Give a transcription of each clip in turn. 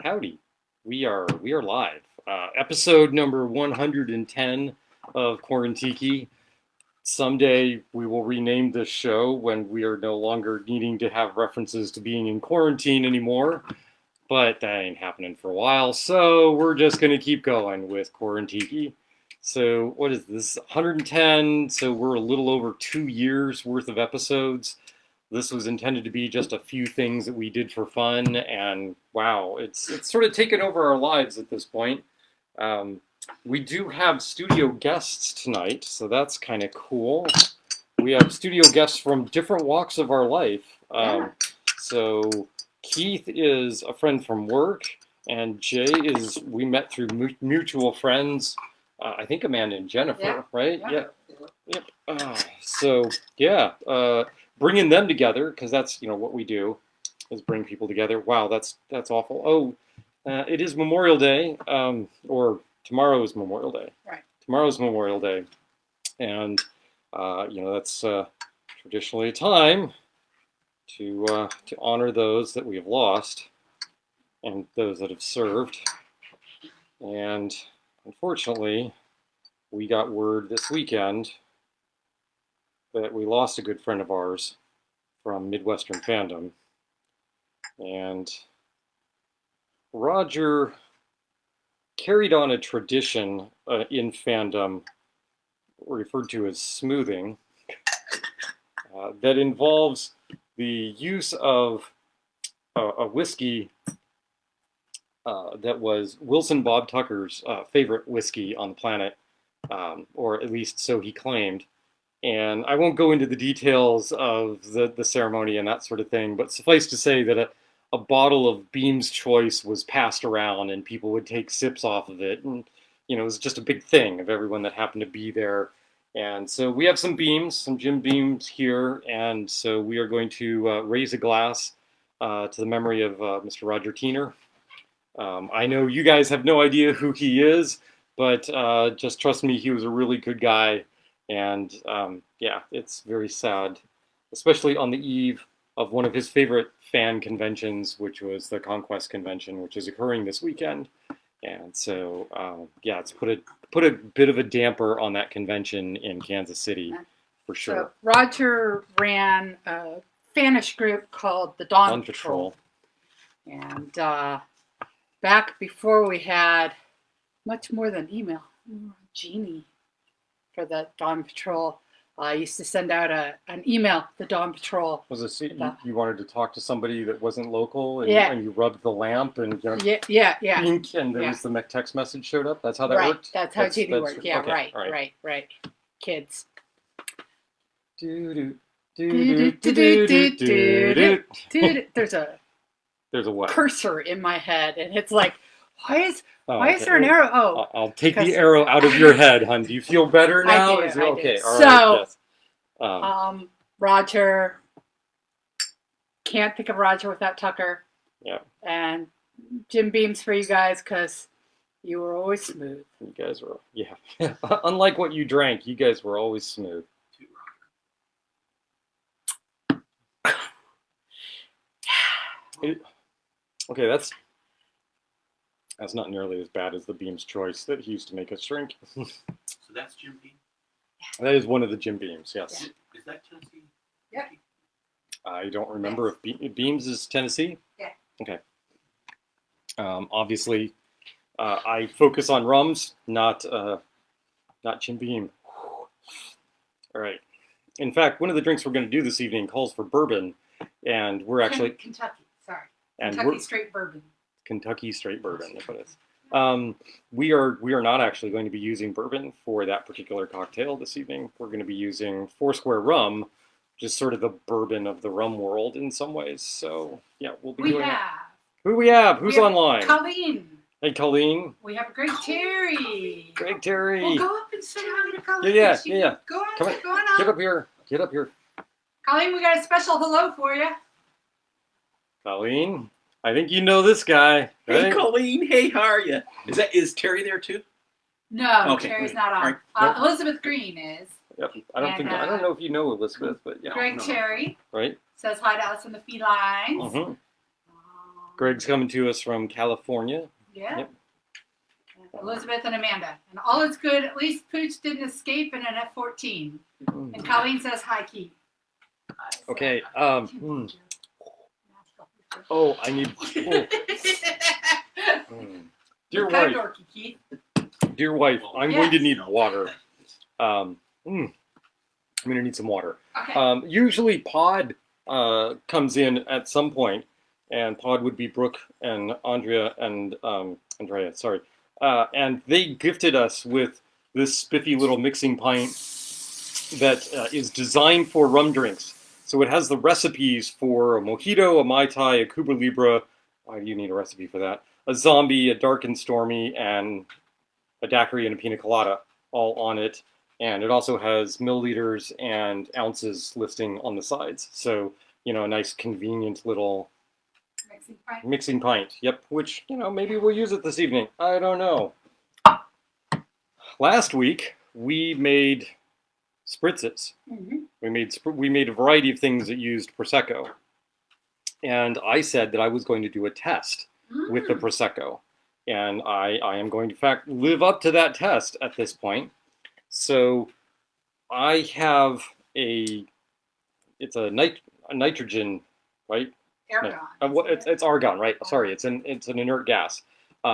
Howdy. We are live. Episode number 110 of Quarantiki. Someday we will rename this show when we are no longer needing to have references to being in quarantine anymore. But that ain't happening for a while, so we're just gonna keep going with Quarantiki. So what is this? 110. So we're a little over 2 years worth of episodes. This was intended to be just a few things that we did for fun, and wow, it's sort of taken over our lives at this point. Um, we do have studio guests tonight, so that's kind of cool. We have studio guests from different walks of our life. So Keith is a friend from work, and Jay is we met through mutual friends. I think Amanda and Jennifer, right? Yeah. Yep. So yeah. Bringing them together, because that's what we do, is bring people together. Wow, that's awful. Oh, it is Memorial Day, or tomorrow is Memorial Day. Right. Tomorrow's Memorial Day, and that's traditionally a time to honor those that we have lost and those that have served. And unfortunately, we got word this weekend that we lost a good friend of ours from Midwestern fandom. And Roger carried on a tradition in fandom referred to as smoothing that involves the use of a whiskey that was Wilson Bob Tucker's favorite whiskey on the planet, or at least so he claimed. And I won't go into the details of the ceremony and that sort of thing, but suffice to say that a bottle of Beam's Choice was passed around and people would take sips off of it. And, it was just a big thing of everyone that happened to be there. And so we have some Jim Beams here. And so we are going to raise a glass to the memory of Mr. Roger Teener. I know you guys have no idea who he is, but just trust me, he was a really good guy. And it's very sad, especially on the eve of one of his favorite fan conventions, which was the Conquest Convention, which is occurring this weekend. And so, it's put a bit of a damper on that convention in Kansas City, for sure. So Roger ran a fanish group called the Dawn Patrol. And back before we had much more than email, Genie. For the Dawn Patrol, I used to send out an email, the Dawn Patrol. Was it you wanted to talk to somebody that wasn't local, and you rubbed the lamp and pink, and there was the text message showed up? That's how that worked? That's how Genie worked. Yeah, okay. Right. Kids. There's a what? Cursor in my head, and it's like, why is there an arrow? Oh, I'll take the arrow out of your head, hon. Do you feel better now? I do. Okay. All right. So, yes. Roger. Can't think of Roger without Tucker. Yeah. And Jim Beams for you guys, because you were always smooth. You guys were, yeah. Unlike what you drank, you guys were always smooth. Okay, that's not nearly as bad as the Beam's Choice that he used to make us drink. So that's Jim Beam? That is one of the Jim Beams, yes. Yeah. Is that Tennessee? Yeah. I don't remember if Beams is Tennessee. Yeah. Okay. Obviously, I focus on rums, not Jim Beam. All right. In fact, one of the drinks we're going to do this evening calls for bourbon, and we're actually Kentucky. Sorry. And Kentucky straight bourbon. Kentucky straight bourbon, that's what it is. We are not actually going to be using bourbon for that particular cocktail this evening. We're going to be using Foursquare rum, which is sort of the bourbon of the rum world in some ways. So yeah, we'll be doing it. Who we have? Who's online? Colleen. Hey, Colleen. We have a Greg Terry. Greg Terry. Well, go up and say hi to Colleen. Yeah. Go on. Come on. Get up here. Colleen, we got a special hello for you. Colleen, I think you know this guy. Right? Hey, Colleen. Hey, how are you? Is Terry there too? No, okay, Terry's not on. Right. Elizabeth Green is. Yep. I don't know if you know Elizabeth, but yeah. Greg Terry. Right. Says hi to us in the felines. Mm-hmm. Greg's coming to us from California. Yeah. Yep. Elizabeth and Amanda. And all is good. At least Pooch didn't escape in an F-14. And Colleen says hi, Keith. Okay. Oh, I need. Oh. Dear wife. Dorky, Keith. Dear wife, I'm going to need water. I'm going to need some water. Okay. Usually Pod comes in at some point, and Pod would be Brooke and Andrea and Andrea, sorry. And they gifted us with this spiffy little mixing pint that is designed for rum drinks. So it has the recipes for a mojito, a Mai Tai, a Cuba Libre. Why do you need a recipe for that? A zombie, a dark and stormy, and a daiquiri and a pina colada all on it. And it also has milliliters and ounces listing on the sides. So, you know, a nice convenient little mixing pint. Yep, which, you know, maybe we'll use it this evening. I don't know. Last week, we made spritzes. Mm-hmm. We made a variety of things that used Prosecco. And I said that I was going to do a test with the Prosecco. And I am going to, in fact, live up to that test at this point. So I have it's a nitrogen, right? Argon. It's argon, right? Sorry, it's an inert gas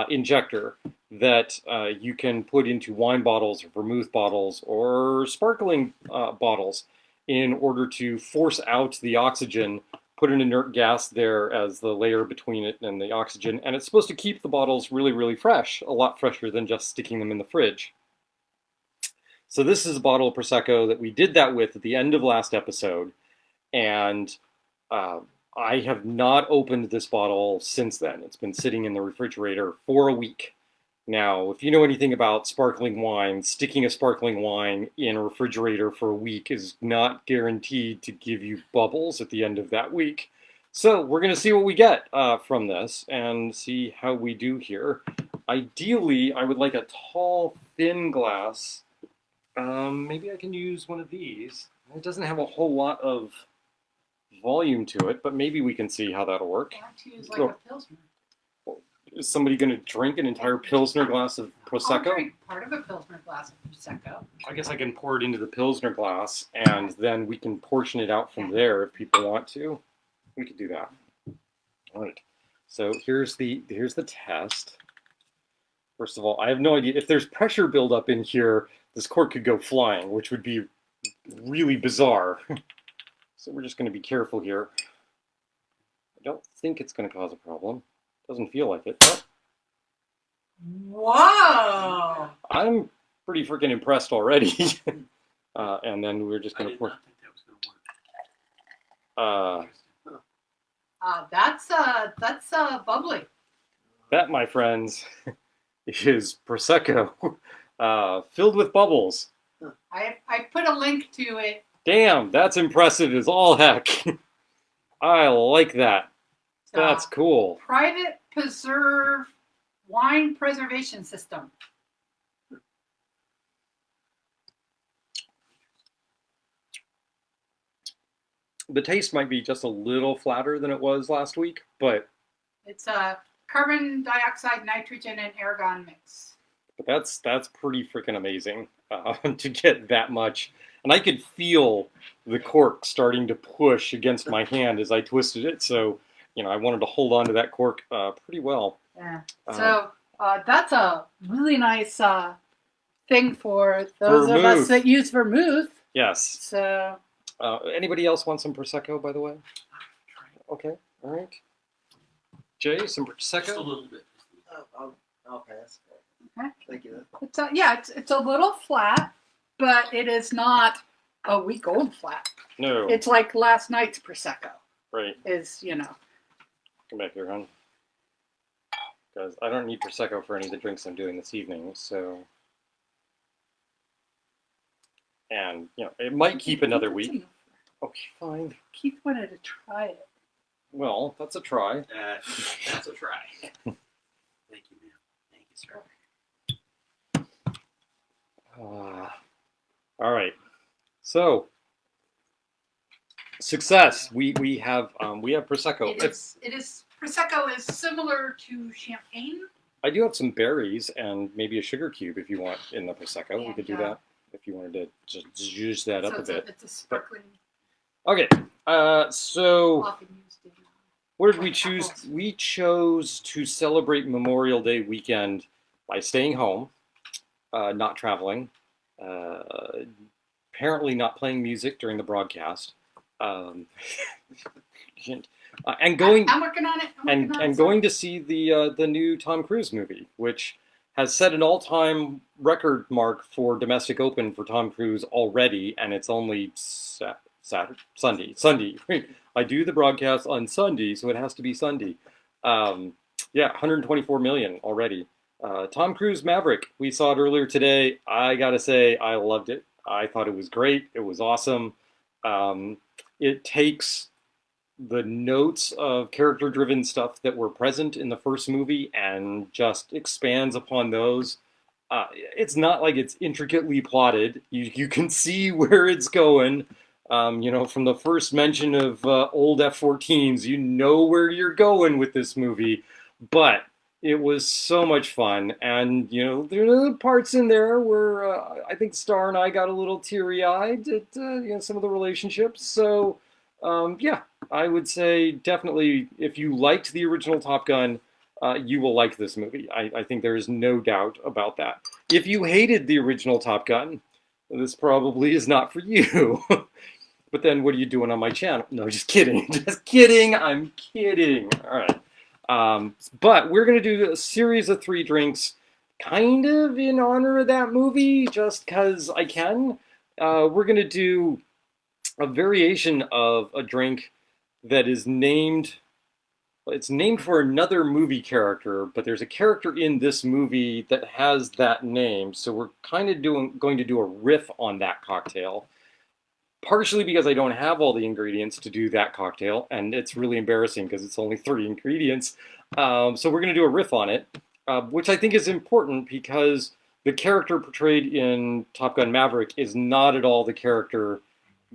injector that you can put into wine bottles or vermouth bottles or sparkling bottles in order to force out the oxygen, put an inert gas there as the layer between it and the oxygen, and it's supposed to keep the bottles really, really fresh, a lot fresher than just sticking them in the fridge. So this is a bottle of Prosecco that we did that with at the end of last episode, and I have not opened this bottle since then. It's been sitting in the refrigerator for a week. Now, if you know anything about sparkling wine, sticking a sparkling wine in a refrigerator for a week is not guaranteed to give you bubbles at the end of that week. So we're going to see what we get from this and see how we do here. Ideally, I would like a tall, thin glass. Maybe I can use one of these. It doesn't have a whole lot of volume to it, but maybe we can see how that'll work. Why don't you use like a Pilsner? Is somebody going to drink an entire Pilsner glass of Prosecco? I'll drink part of a Pilsner glass of Prosecco. I guess I can pour it into the Pilsner glass, and then we can portion it out from there if people want to. We could do that. All right. So here's the test. First of all, I have no idea. If there's pressure buildup in here, this cork could go flying, which would be really bizarre. So we're just going to be careful here. I don't think it's going to cause a problem. Doesn't feel like it. Oh. Whoa! I'm pretty freaking impressed already. And then we're just going to pour. That's bubbly. That, my friends, is Prosecco filled with bubbles. I put a link to it. Damn, that's impressive as all heck. I like that. That's cool. Private Preserve Wine Preservation System. The taste might be just a little flatter than it was last week, but it's a carbon dioxide, nitrogen, and argon mix. But that's pretty freaking amazing to get that much. And I could feel the cork starting to push against my hand as I twisted it. So, you know, I wanted to hold on to that cork pretty well. Yeah. So that's a really nice thing for those vermouth. Of us that use vermouth. Yes. So. Anybody else want some Prosecco, by the way? Okay. All right. Jay, some Prosecco? Just a little bit. I'll pass. Okay. Thank you. It's a little flat, but it is not a week old flat. No. It's like last night's Prosecco. Right. Is, you know. Come back here, hon. Because I don't need Prosecco for any of the drinks I'm doing this evening, so. And, you know, it might keep another week. Okay, fine. Keith wanted to try it. Well, that's a try. That's a try. Thank you, ma'am. Thank you, sir. All right. So, success. We have Prosecco. It is Prosecco is similar to champagne. I do have some berries and maybe a sugar cube if you want in the Prosecco. We And, could do that if you wanted to just juice that up a bit. It's a sparkling. Okay, so Often used in, what did we choose? We chose to celebrate Memorial Day weekend by staying home, not traveling, apparently not playing music during the broadcast, and going I'm working on it. and going to see the new Tom Cruise movie, which has set an all-time record mark for domestic open for Tom Cruise already, and it's only Sunday. I do the broadcast on Sunday, so it has to be Sunday. Yeah, 124 million already. Tom Cruise Maverick. We saw it earlier today. I gotta say, I loved it. I thought it was great. It was awesome. It takes the notes of character-driven stuff that were present in the first movie and just expands upon those. It's not like it's intricately plotted. You can see where it's going. From the first mention of old F-14s, you know where you're going with this movie. But it was so much fun, and there are parts in there where I think Star and I got a little teary-eyed at some of the relationships. So, yeah, I would say definitely if you liked the original Top Gun, you will like this movie. I think there is no doubt about that. If you hated the original Top Gun, this probably is not for you. But then what are you doing on my channel? No, just kidding. Just kidding. I'm kidding. All right. But we're going to do a series of 3 drinks kind of in honor of that movie, just because I can. We're going to do a variation of a drink that is named... It's named for another movie character, but there's a character in this movie that has that name. So we're kind of going to do a riff on that cocktail. Partially because I don't have all the ingredients to do that cocktail, and it's really embarrassing because it's only 3 ingredients. So we're going to do a riff on it, which I think is important because the character portrayed in Top Gun Maverick is not at all the character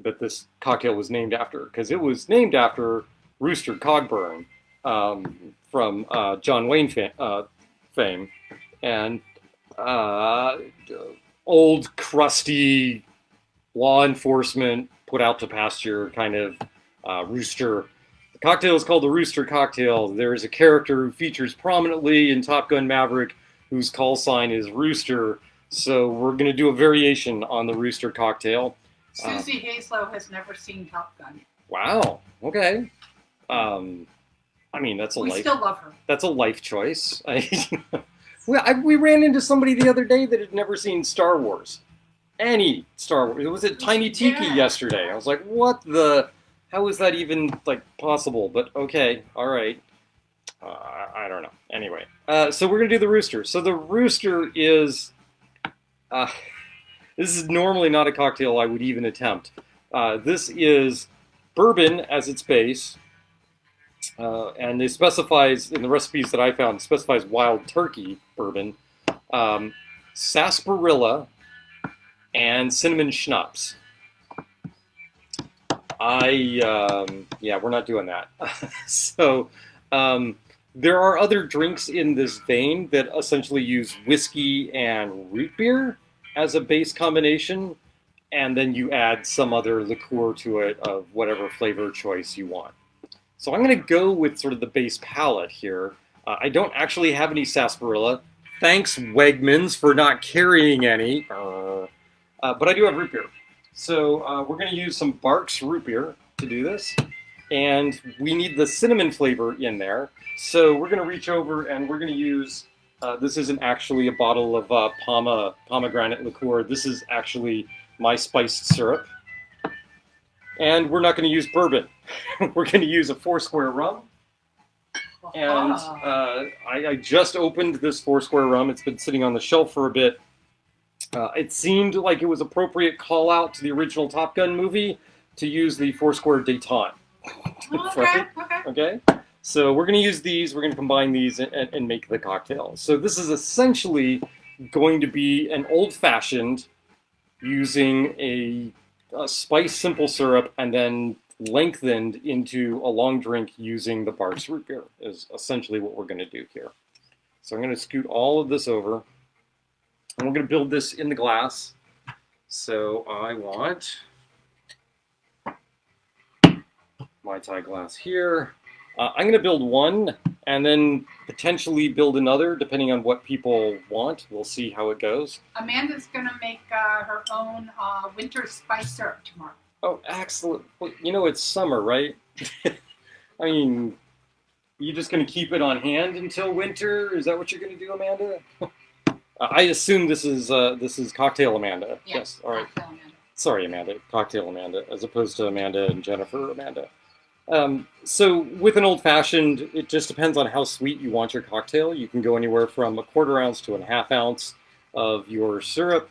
that this cocktail was named after, because it was named after Rooster Cogburn from John Wayne fame, and old, crusty law enforcement, put out to pasture kind of Rooster. The cocktail is called the Rooster cocktail. There is a character who features prominently in Top Gun Maverick whose call sign is Rooster. So we're going to do a variation on the Rooster cocktail. Susie Haslow has never seen Top Gun. Wow. Okay. That's a We still love her. That's a life choice. We ran into somebody the other day that had never seen Star Wars. Any Star Wars. It was at Tiny Tiki yesterday. I was like, what the... How is that even, possible? But okay, all right. I don't know. Anyway, so we're going to do the Rooster. So the Rooster is... this is normally not a cocktail I would even attempt. This is bourbon as its base. And it specifies, in the recipes that I found, it specifies wild turkey bourbon, sarsaparilla, and cinnamon schnapps. We're not doing that. So, there are other drinks in this vein that essentially use whiskey and root beer as a base combination, and then you add some other liqueur to it of whatever flavor choice you want. So I'm going to go with sort of the base palette here. I don't actually have any sarsaparilla. Thanks, Wegmans, for not carrying any. But I do have root beer. So we're going to use some Barks root beer to do this. And we need the cinnamon flavor in there. So we're going to reach over and we're going to use, this isn't actually a bottle of pomegranate liqueur. This is actually my spiced syrup. And we're not going to use bourbon. We're going to use a Foursquare rum. And I just opened this Foursquare rum. It's been sitting on the shelf for a bit. It seemed like it was appropriate call out to the original Top Gun movie to use the Foursquare Détente. Right? Okay. So we're going to use these. We're going to combine these and make the cocktail. So this is essentially going to be an old-fashioned using a spiced simple syrup and then lengthened into a long drink using the Barks root beer is essentially what we're going to do here. So I'm going to scoot all of this over, and we're going to build this in the glass. So I want Mai Tai glass here. I'm going to build one and then potentially build another depending on what people want. We'll see how it goes. Amanda's going to make her own winter spice syrup tomorrow. Oh, excellent. Well, you know, it's summer, right? I mean, you just going to keep it on hand until winter? Is that what you're going to do, Amanda? I assume this is Cocktail Amanda. Yeah, Yes, all right. Cocktail Amanda. Sorry, Amanda. Cocktail Amanda, as opposed to Amanda and Jennifer Amanda. So with an old-fashioned, it just depends on how sweet you want your cocktail. You can go anywhere from 1/4 ounce to 1/2 ounce of your syrup.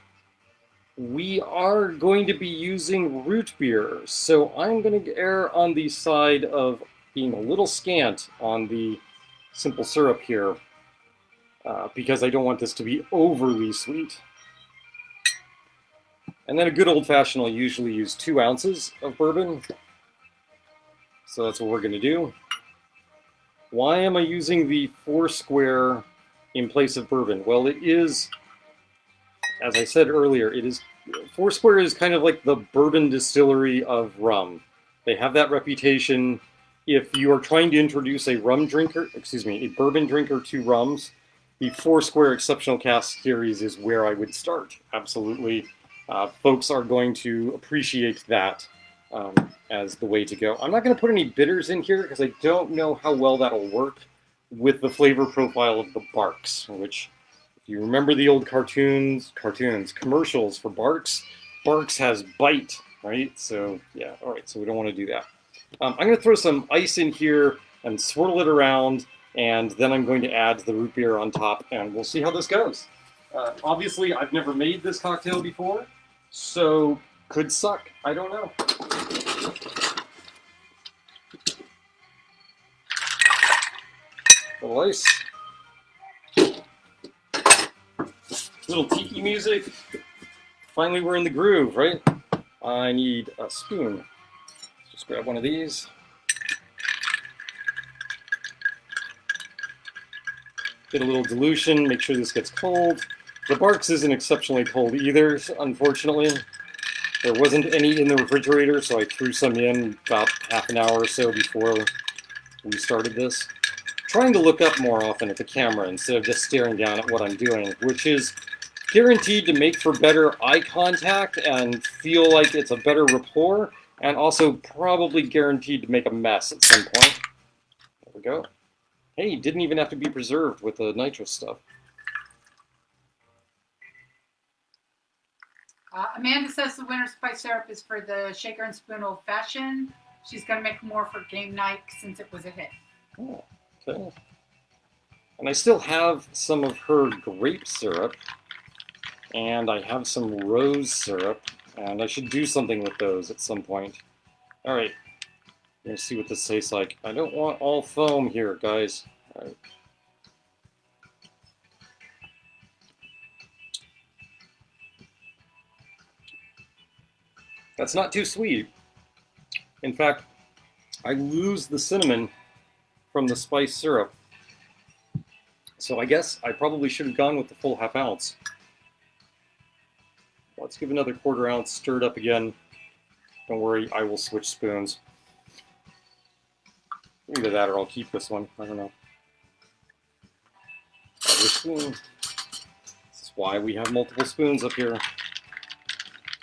We are going to be using root beer, so I'm going to err on the side of being a little scant on the simple syrup here, because I don't want this to be overly sweet. And then a good old-fashioned will usually use 2 ounces of bourbon. So that's what we're going to do. Why am I using the 4 square in place of bourbon? Well, it is, as I said earlier, 4 square is kind of like the bourbon distillery of rum. They have that reputation. If you are trying to introduce a bourbon drinker to rums, the 4 square exceptional cask series is where I would start. Absolutely. Folks are going to appreciate that. As the way to go. I'm not going to put any bitters in here because I don't know how well that'll work with the flavor profile of the Barks, which, if you remember the old commercials for Barks has bite, right? So, yeah, all right, so we don't want to do that. I'm going to throw some ice in here and swirl it around, and then I'm going to add the root beer on top, and we'll see how this goes. Obviously, I've never made this cocktail before, so could suck. I don't know. Little ice. Little tiki music. Finally, we're in the groove, right? I need a spoon. Just grab one of these. Get a little dilution, make sure this gets cold. The Barks isn't exceptionally cold either, unfortunately. There wasn't any in the refrigerator, so I threw some in about half an hour or so before we started this. Trying to look up more often at the camera instead of just staring down at what I'm doing, which is guaranteed to make for better eye contact and feel like it's a better rapport, and also probably guaranteed to make a mess at some point. There we go. Hey, didn't even have to be preserved with the nitrous stuff. Amanda says the winter spice syrup is for the shaker and spoon old fashioned. She's going to make more for game night since it was a hit. Oh, okay. And I still have some of her grape syrup, and I have some rose syrup, and I should do something with those at some point. All right, let's see what this tastes like. I don't want all foam here, guys. All right. That's not too sweet. In fact, I lose the cinnamon from the spice syrup. So I guess I probably should have gone with the full half ounce. Let's give another 1/4 ounce, stir it up again. Don't worry, I will switch spoons. Either that or I'll keep this one. I don't know. Other spoon. This is why we have multiple spoons up here.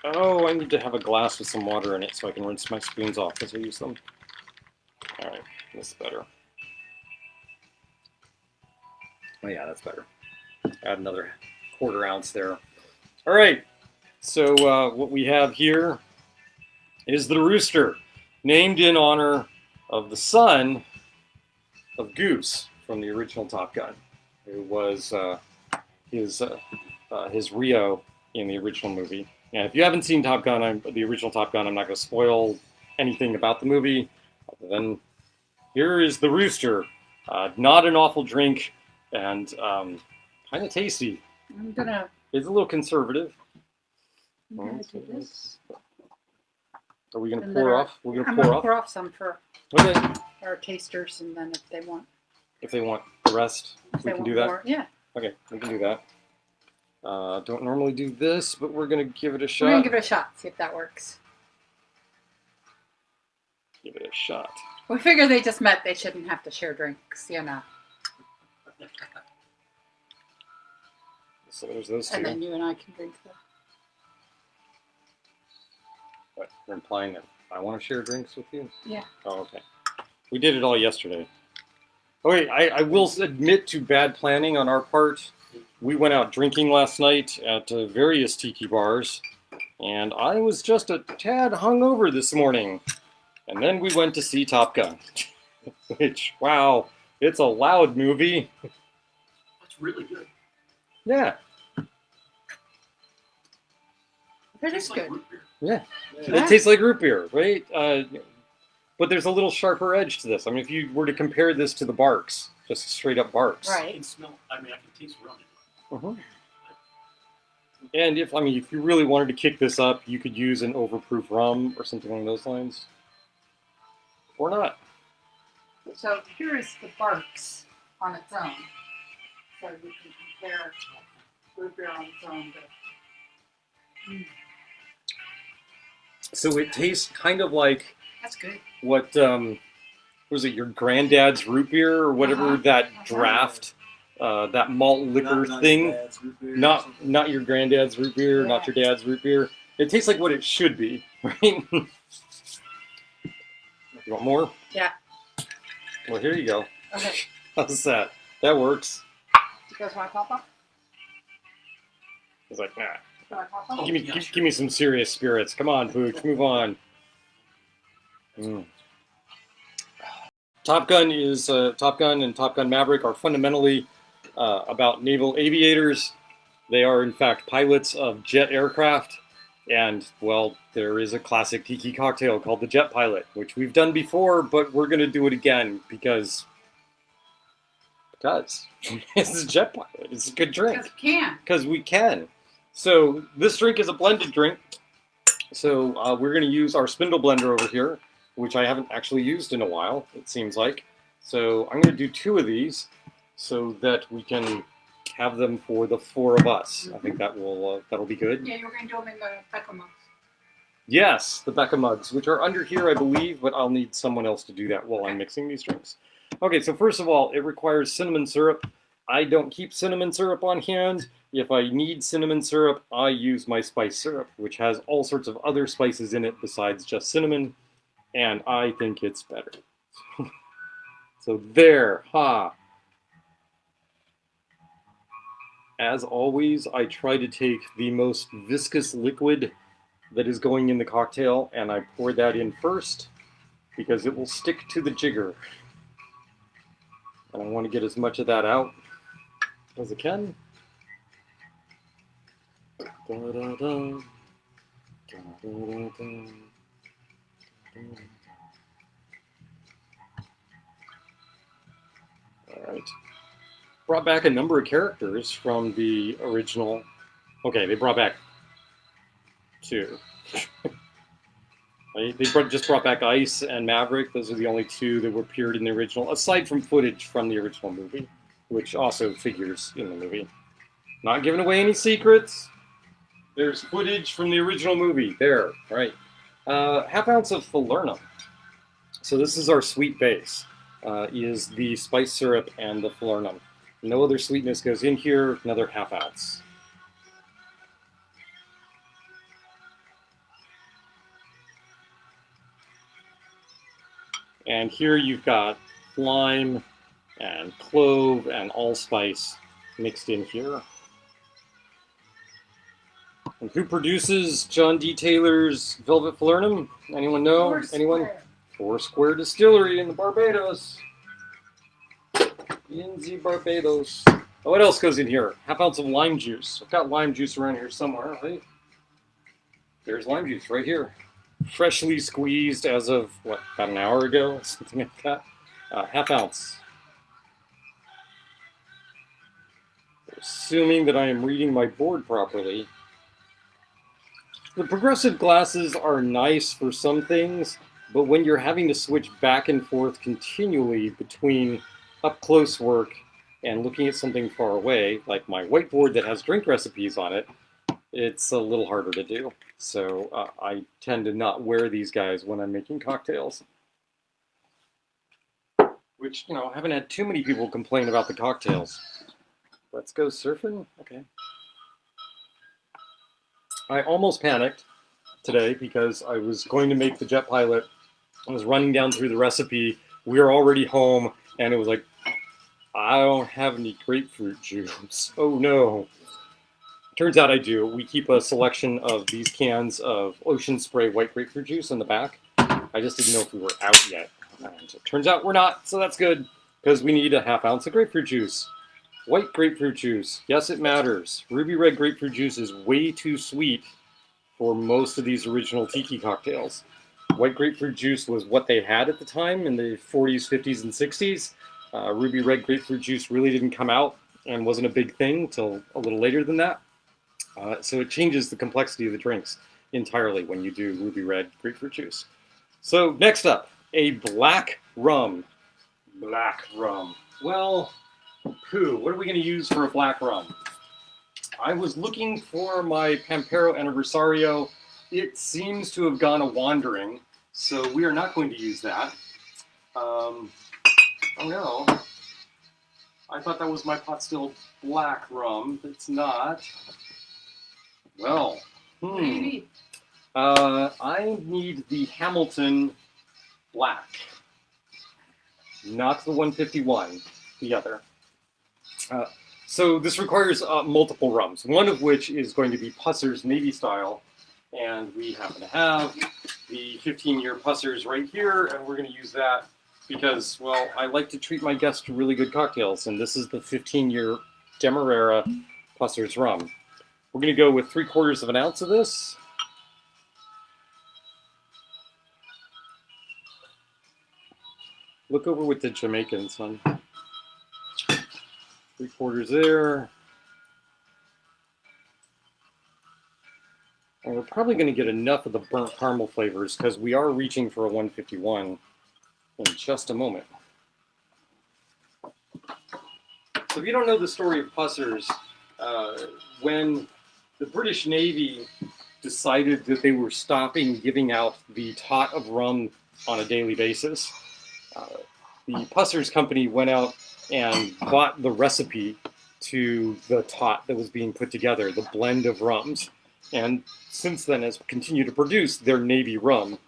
Oh, I need to have a glass with some water in it so I can rinse my spoons off as I use them. Alright, this is better. Oh yeah, that's better. Add another 1/4 ounce there. Alright, so what we have here is the Rooster, named in honor of the son of Goose from the original Top Gun, who was his Rio in the original movie. And if you haven't seen Top Gun, the original Top Gun, I'm not going to spoil anything about the movie. Other than here is the Rooster. Not an awful drink, and kind of tasty. It's a little conservative. I'm gonna do this. Are we gonna And pour then off? We're I'm gonna gonna pour off. pour off some for Okay. our tasters, and then if they want, If they want the rest, if we they can want do that. more, yeah, Okay, we can do that. Don't normally do this, but we're gonna give it a shot. we're gonna give it a shot. See if that works. Give it a shot. We figure they just met. They shouldn't have to share drinks, you know. So there's those two. And then you and I can drink the. What, you're implying that I want to share drinks with you? Yeah. Oh, okay. We did it all yesterday. Okay, I will admit to bad planning on our part. We went out drinking last night at various tiki bars, and I was just a tad hungover this morning. And then we went to see Top Gun, which, wow, it's a loud movie. That's really good. Yeah, It Tastes is like good. root beer. yeah. Yeah. It tastes like root beer, right? But there's a little sharper edge to this. I mean, if you were to compare this to the Barks, just straight up Barks. I Right. can smell. I mean, I can taste rum. Mhm. And if you really wanted to kick this up, you could use an overproof rum or something along those lines, or not. So here is the Barks on its own. So you can compare root beer on its own. So it tastes kind of like That's good. what was it? Your granddad's root beer or whatever that draft, that malt liquor Not thing. your dad's root beer or something. Not your granddad's root beer, not your dad's root beer. It tastes like what it should be, right? You want more? Yeah. Well, here you go. Okay. How's that? That works. You guys want to pop up? It's like, nah. You want to pop up? Oh, Give me, yeah, give, sure. give me some serious spirits. Come on, Pooch, move on. Top Gun and Top Gun Maverick are fundamentally about naval aviators. They are, in fact, pilots of jet aircraft. And, well, there is a classic tiki cocktail called the Jet Pilot, which we've done before, but we're going to do it again because it's a Jet Pilot. It's a good drink. Because you can. Because we can. So this drink is a blended drink. So we're going to use our spindle blender over here, which I haven't actually used in a while, it seems like. So I'm going to do 2 of these so that we can have them for the 4 of us. I think that'll be good. Yeah, you're going to do them in the Beckham mugs. Yes, the Becca mugs, which are under here, I believe, but I'll need someone else to do that while I'm mixing these drinks. Okay, so first of all, it requires cinnamon syrup. I don't keep cinnamon syrup on hand. If I need cinnamon syrup, I use my spice syrup, which has all sorts of other spices in it besides just cinnamon, and I think it's better. So there, ha! As always, I try to take the most viscous liquid that is going in the cocktail, and I pour that in first because it will stick to the jigger. And I want to get as much of that out as I can. Da-da-da. Da-da-da-da. All right. Brought back a number of characters from the original. Okay, they brought back 2. Just brought back Ice and Maverick. Those are the only 2 that were appeared in the original, aside from footage from the original movie, which also figures in the movie. Not giving away any secrets. There's footage from the original movie. There, right. Half ounce of falernum. So this is our sweet base, is the spice syrup and the falernum. No other sweetness goes in here, another half ounce. And here you've got lime and clove and allspice mixed in here. And who produces John D. Taylor's Velvet Falernum? Anyone know? Anyone? Foursquare Distillery in the Barbados. In the Barbados. Oh, what else goes in here? Half ounce of lime juice. I've got lime juice around here somewhere, right? There's lime juice right here. Freshly squeezed as of, what, about an hour ago? Something like that. Half ounce. Assuming that I am reading my board properly. The progressive glasses are nice for some things, but when you're having to switch back and forth continually between up close work and looking at something far away, like my whiteboard that has drink recipes on it, it's a little harder to do. So I tend to not wear these guys when I'm making cocktails. Which, you know, I haven't had too many people complain about the cocktails. Let's go surfing? Okay. I almost panicked today because I was going to make the jet pilot. I was running down through the recipe. We were already home, and it was like, I don't have any grapefruit juice. Oh no. Turns out I do. We keep a selection of these cans of Ocean Spray white grapefruit juice in the back. I just didn't know if we were out yet. And it turns out we're not, so that's good, because we need a ½ ounce of grapefruit juice. White grapefruit juice. Yes, it matters. Ruby red grapefruit juice is way too sweet for most of these original tiki cocktails. White grapefruit juice was what they had at the time in the 40s, 50s, and 60s. Ruby red grapefruit juice really didn't come out and wasn't a big thing until a little later than that. So it changes the complexity of the drinks entirely when you do ruby red grapefruit juice. So next up, a black rum. Black rum. Well, what are we going to use for a black rum? I was looking for my Pampero Anniversario. It seems to have gone a-wandering, so we are not going to use that. Oh no. I thought that was my pot still black rum. It's not. Well, What do you need? I need the Hamilton Black. Not the 151, the other. So this requires multiple rums, one of which is going to be Pusser's Navy style, and we happen to have the 15-year Pussers right here, and we're going to use that because, well, I like to treat my guests to really good cocktails, and this is the 15-year Demerara Pusser's rum. We're going to go with 3/4 of an ounce of this. Look over with the Jamaicans, son. 3/4 there. And we're probably going to get enough of the burnt caramel flavors because we are reaching for a 151 in just a moment. So if you don't know the story of Pussers, when the British Navy decided that they were stopping giving out the tot of rum on a daily basis, the Pussers Company went out and bought the recipe to the tot that was being put together, the blend of rums, and since then has continued to produce their Navy rum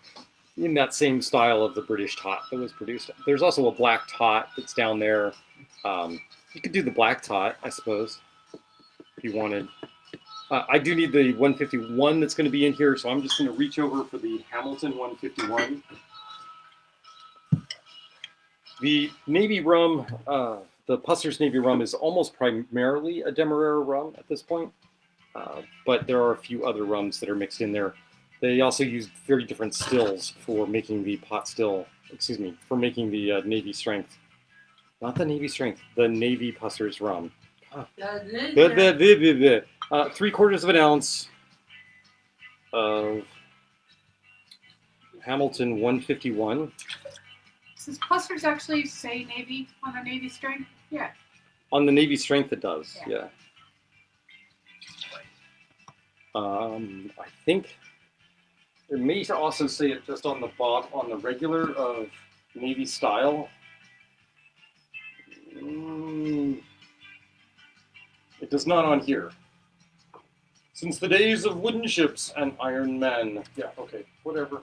in that same style of the British tot that was produced. There's also a black tot that's down there. You could do the black tot, I suppose, if you wanted. I do need the 151 that's going to be in here, so I'm just going to reach over for the Hamilton 151. The Navy rum, the Pusser's Navy rum is almost primarily a Demerara rum at this point, but there are a few other rums that are mixed in there. They also use very different stills for making the pot still, for making the Navy strength. Not the Navy strength, the Navy Pusser's rum. 3/4 of an ounce of Hamilton 151. Does Pussers actually say Navy on the Navy string? Yeah. On the Navy strength, it does. Yeah. I think it may also say it just on the bottom, on the regular of Navy style. It does not on here. Since the days of wooden ships and iron men. Yeah, okay, whatever.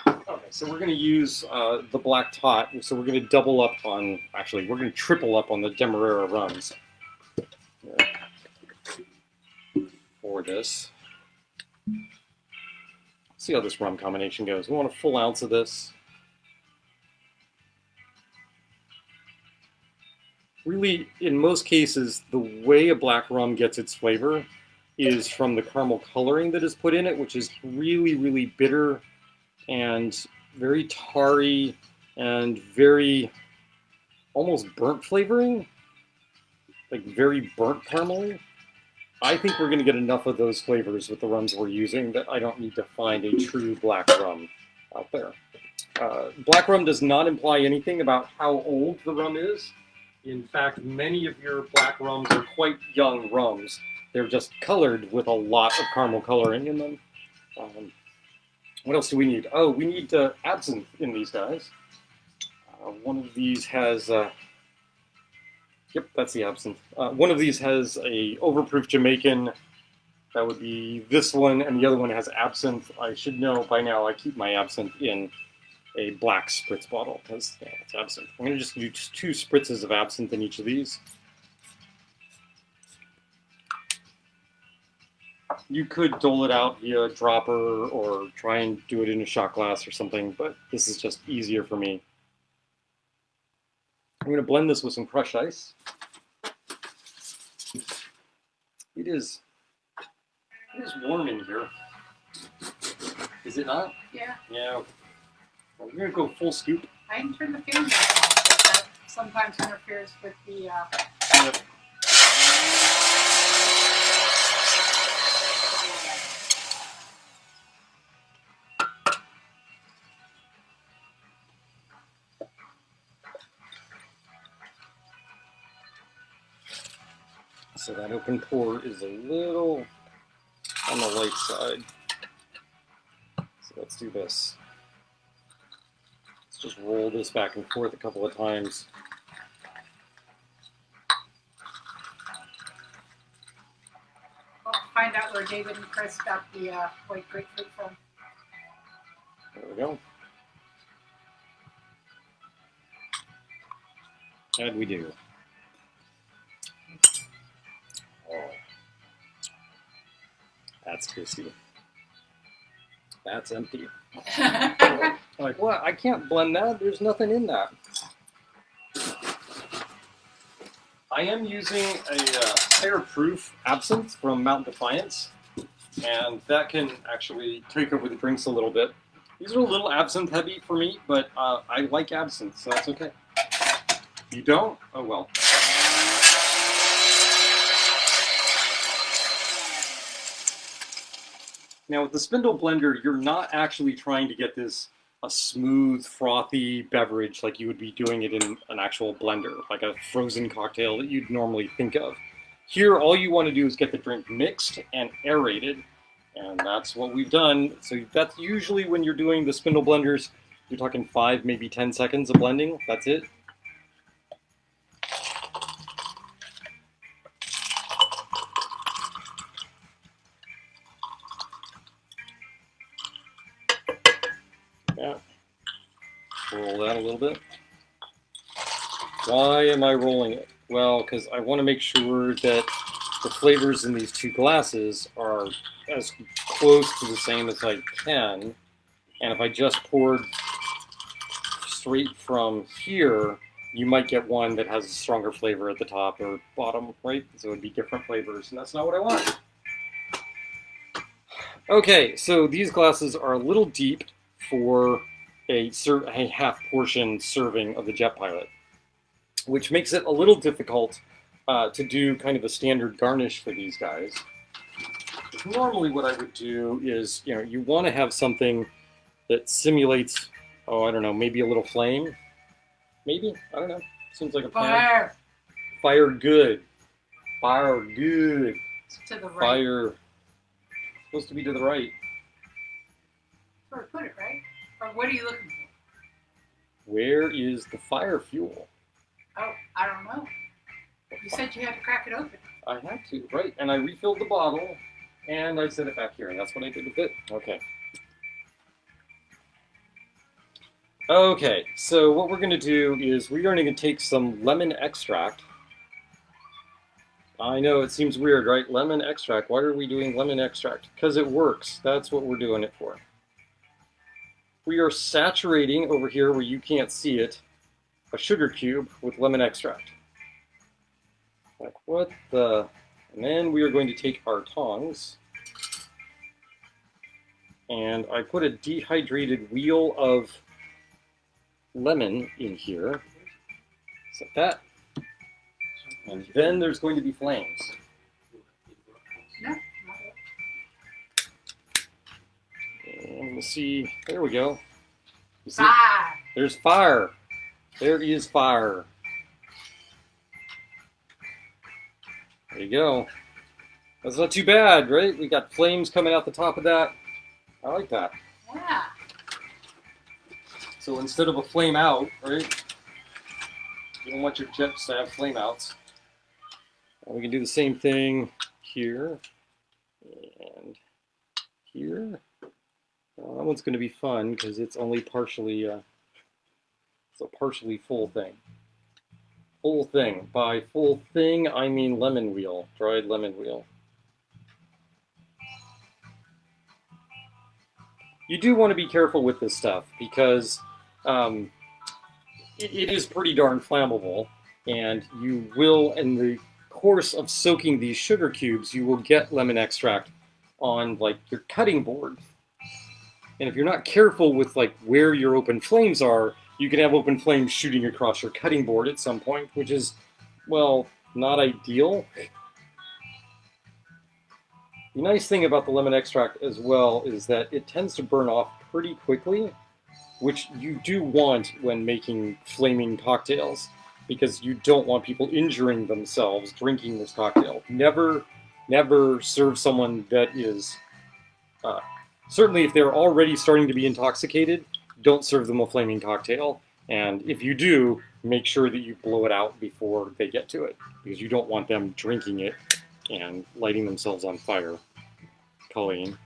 Okay, so we're going to use the black tot. So we're going to double up on, actually, we're going to triple up on the Demerara rums for this. See how this rum combination goes. We want a full ounce of this. Really, in most cases, the way a black rum gets its flavor is from the caramel coloring that is put in it, which is really, really bitter and very tarry and very almost burnt flavoring, like very burnt caramel. I think we're going to get enough of those flavors with the rums we're using that I don't need to find a true black rum out there. Black rum does not imply anything about how old the rum is. In fact, many of your black rums are quite young rums. They're just colored with a lot of caramel coloring in them. What else do we need? Oh, we need absinthe in these guys. One of these has... yep, that's the absinthe. One of these has a overproof Jamaican. That would be this one, and the other one has absinthe. I should know by now I keep my absinthe in a black spritz bottle, because yeah, it's absinthe. I'm going to just do 2 spritzes of absinthe in each of these. You could dole it out via dropper or try and do it in a shot glass or something, but this is just easier for me. I'm going to blend this with some crushed ice. It is warm in here. Is it not? Yeah. Yeah. Well, we're going to go full scoop. I can turn the fan back off, but that sometimes interferes with the. Yep. So that open pour is a little on the light side. So let's do this. Let's just roll this back and forth a couple of times. We'll find out where David and Chris got the white grapefruit from. There we go. How'd we do? Oh, that's tasty. That's empty. Like, what? I can't blend that. There's nothing in that. I am using a higher proof absinthe from Mountain Defiance, and that can actually take over the drinks a little bit. These are a little absinthe heavy for me, but I like absinthe, so that's okay. You don't? Oh well. Now with the spindle blender, you're not actually trying to get this a smooth, frothy beverage like you would be doing it in an actual blender, like a frozen cocktail that you'd normally think of. Here, all you want to do is get the drink mixed and aerated, and that's what we've done. So that's usually when you're doing the spindle blenders, you're talking 5, maybe 10 seconds of blending. That's it. Yeah. Roll that a little bit. Why am I rolling it? Well, because I want to make sure that the flavors in these 2 glasses are as close to the same as I can. And if I just poured straight from here, you might get one that has a stronger flavor at the top or bottom, right? So it would be different flavors, and that's not what I want. Okay, so these glasses are a little deep for a half portion serving of the Jet Pilot, which makes it a little difficult to do kind of a standard garnish for these guys. Normally what I would do is, you want to have something that simulates, oh, I don't know, maybe a little flame? Maybe? I don't know. Seems like a plan. Fire! Fire good. Fire good. To the right. Fire. Supposed to be to the right. Where put it, right? Or what are you looking for? Where is the fire fuel? Oh, I don't know. You said you had to crack it open. I had to, right. And I refilled the bottle, and I set it back here, and that's what I did with it. Okay. Okay, so what we're going to do is we're going to take some lemon extract. I know, it seems weird, right? Lemon extract. Why are we doing lemon extract? Because it works. That's what we're doing it for. We are saturating over here where you can't see it, a sugar cube with lemon extract. Like, what the... And then we are going to take our tongs, and I put a dehydrated wheel of lemon in here. Set that. And then there's going to be flames. me see. There we go. You see? Fire. There's fire. There is fire. There you go. That's not too bad, right? We got flames coming out the top of that. I like that. Yeah. So instead of a flame out, right? You don't want your jets to have flame outs. And we can do the same thing here and here. That one's going to be fun because it's only partially, it's a partially full thing. Full thing. By full thing, I mean lemon wheel, dried lemon wheel. You do want to be careful with this stuff because it is pretty darn flammable, and you will, in the course of soaking these sugar cubes, you will get lemon extract on like your cutting board. And if you're not careful with like where your open flames are, you can have open flames shooting across your cutting board at some point, which is, well, not ideal. The nice thing about the lemon extract as well is that it tends to burn off pretty quickly, which you do want when making flaming cocktails, because you don't want people injuring themselves drinking this cocktail. Never serve someone that is, certainly if they're already starting to be intoxicated, don't serve them a flaming cocktail. And if you do, make sure that you blow it out before they get to it, because you don't want them drinking it and lighting themselves on fire. Colleen.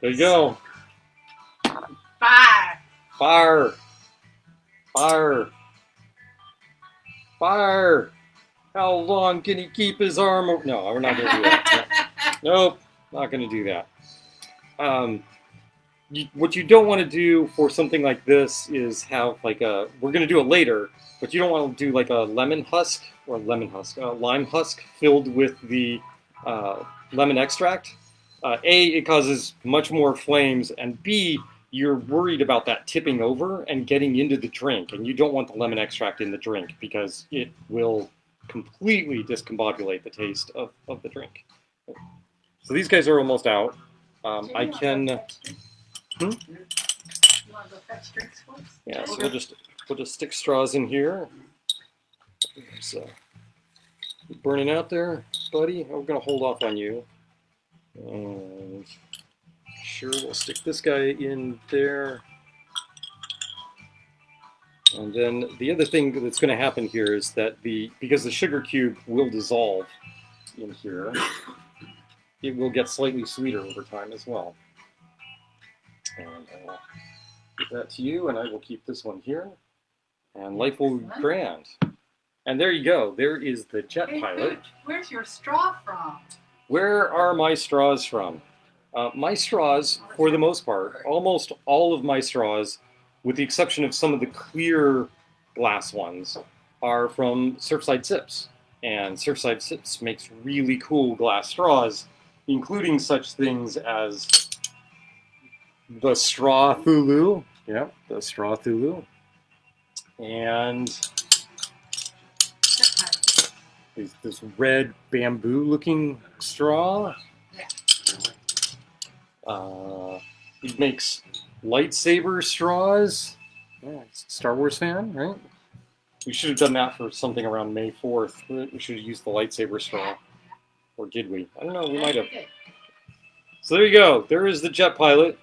There you go. Fire. Fire. Fire. Fire. How long can he keep his arm? No, we're not going to do that. Nope, not going to do that. What you don't want to do for something like this is have like a, we're going to do it later, but you don't want to do like a lime husk filled with the lemon extract. A, it causes much more flames, and B, you're worried about that tipping over and getting into the drink, and you don't want the lemon extract in the drink because it will completely discombobulate the taste of the drink. So these guys are almost out. I can... You want to go fetch drinks for us? Yeah, so we'll just stick straws in here. So, burning out there, buddy? We're going to hold off on you. And sure, we'll stick this guy in there. And then the other thing that's going to happen here is that because the sugar cube will dissolve in here, it will get slightly sweeter over time as well. And I'll give that to you, and I will keep this one here. And life will be grand. And there you go. There is the jet pilot. Where's your straw from? Where are my straws from? My straws, for the most part, almost all of my straws, with the exception of some of the clear glass ones, are from Surfside Sips. And Surfside Sips makes really cool glass straws, including such things as the Straw Thulu. Yeah, the Straw Thulu. And this red bamboo looking straw. He makes lightsaber straws. Yeah, Star Wars fan, right? We should have done that for something around May 4th. We should have used the lightsaber straw. Or did we? I don't know, we might have. So there you go. There is the jet pilot.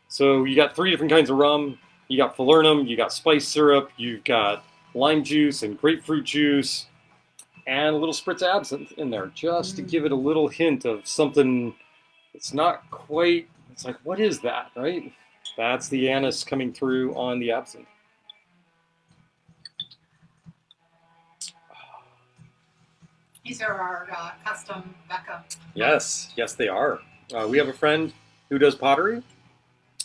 So you got 3 different kinds of rum. You got falernum, you got spice syrup, you've got lime juice and grapefruit juice, and a little spritz of absinthe in there, just to give it a little hint of something that's not quite, it's like, what is that, right? That's the anise coming through on the absinthe. These are our custom Becca. Yes, they are. We have a friend who does pottery,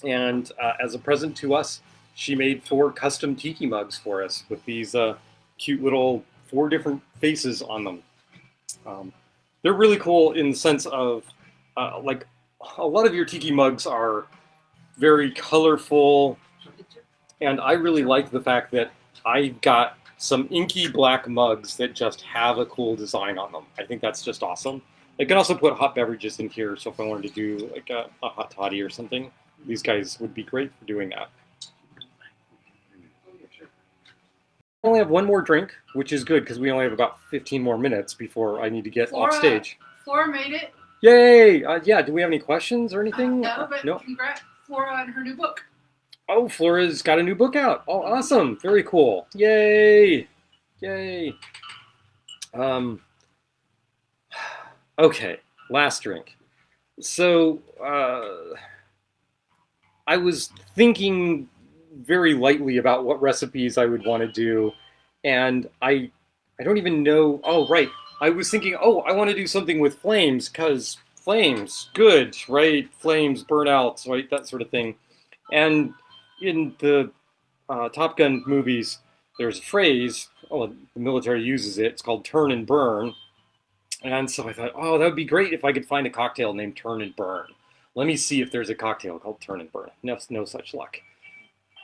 and as a present to us, she made 4 custom tiki mugs for us with these cute little 4 different faces on them. They're really cool in the sense of, like, a lot of your tiki mugs are very colorful, and I really like the fact that I've got some inky black mugs that just have a cool design on them. I think that's just awesome. I can also put hot beverages in here, so if I wanted to do like a hot toddy or something, these guys would be great for doing that. I only have one more drink, which is good because we only have about 15 more minutes before I need to get off stage. Flora made it. Yay! Yeah, do we have any questions or anything? No, but no? congrats, Flora, on her new book. Oh, Flora's got a new book out. Oh, awesome. Very cool. Yay! Yay! Okay, last drink. So, I was thinking very lightly about what recipes I would want to do, and I don't even know. Oh, right. I was thinking, oh, I want to do something with flames, because flames, good, right? Flames, burnouts, right? That sort of thing. And in the Top Gun movies, there's a phrase, oh, the military uses it, it's called turn and burn. And so I thought, oh, that would be great if I could find a cocktail named Turn and Burn. Let me see if there's a cocktail called Turn and Burn. No such luck.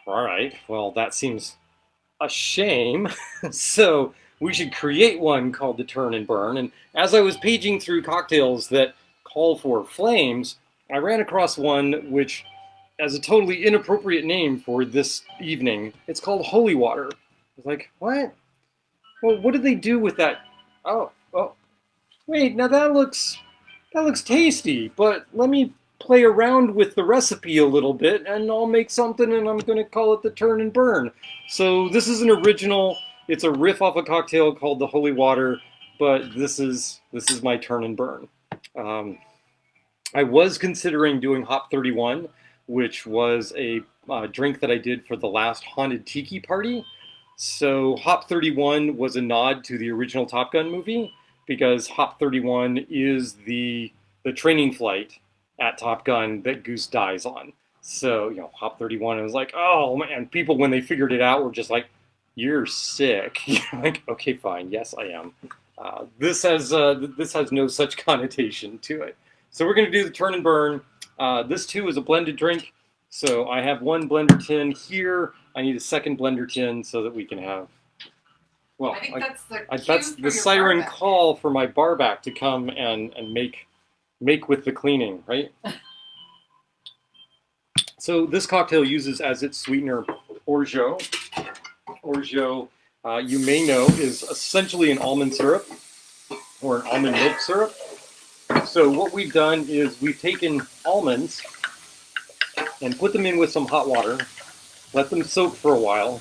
All right, well, that seems a shame. So we should create one called the Turn and Burn. And as I was paging through cocktails that call for flames, I ran across one which has a totally inappropriate name for this evening. It's called Holy Water. I was like, what? Well, what did they do with that? Oh, wait, now that looks tasty, but let me play around with the recipe a little bit and I'll make something and I'm going to call it the Turn and Burn. So this is an original. It's a riff off a cocktail called the Holy Water, but this is my Turn and Burn. I was considering doing Hop 31, which was a drink that I did for the last Haunted Tiki party. So Hop 31 was a nod to the original Top Gun movie, because Hop 31 is the training flight at Top Gun that Goose dies on. So, Hop 31, I was like, oh man, people when they figured it out were just like, you're sick. Like, okay, fine, yes, I am. This has no such connotation to it. So we're going to do the Turn and Burn. This too is a blended drink. So I have one blender tin here. I need a second blender tin so that we can have. Well, I think that's the that's the siren call for my barback to come and make with the cleaning, right? So this cocktail uses as its sweetener orgeat. Orgeat, you may know, is essentially an almond syrup or an almond milk syrup. So what we've done is we've taken almonds and put them in with some hot water, let them soak for a while,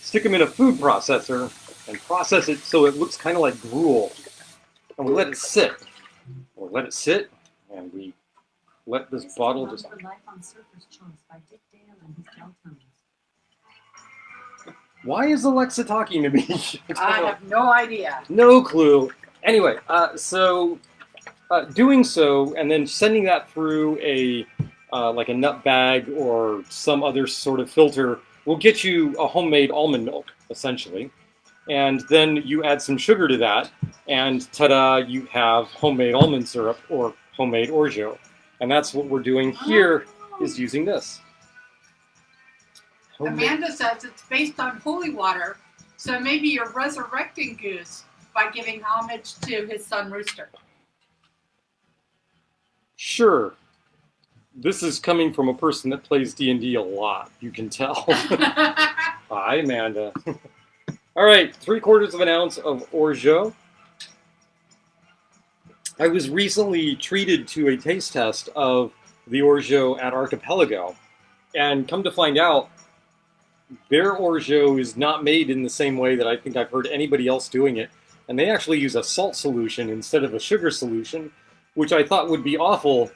stick them in a food processor, and process it so it looks kind of like gruel. And we let it sit. We'll let it sit, and we let this bottle just... Why is Alexa talking to me? I have no idea. No clue. Anyway, so doing so, and then sending that through like a nut bag or some other sort of filter will get you a homemade almond milk, essentially. And then you add some sugar to that, and ta-da, you have homemade almond syrup or homemade orgeat. And that's what we're doing here, is using this. Amanda says it's based on holy water, so maybe you're resurrecting Goose by giving homage to his son Rooster. Sure. This is coming from a person that plays D&D a lot, you can tell. Hi, Amanda. All right, 3/4 ounce of orgeat. I was recently treated to a taste test of the orgeat at Archipelago, and come to find out, their orgeat is not made in the same way that I think I've heard anybody else doing it, and they actually use a salt solution instead of a sugar solution, which I thought would be awful,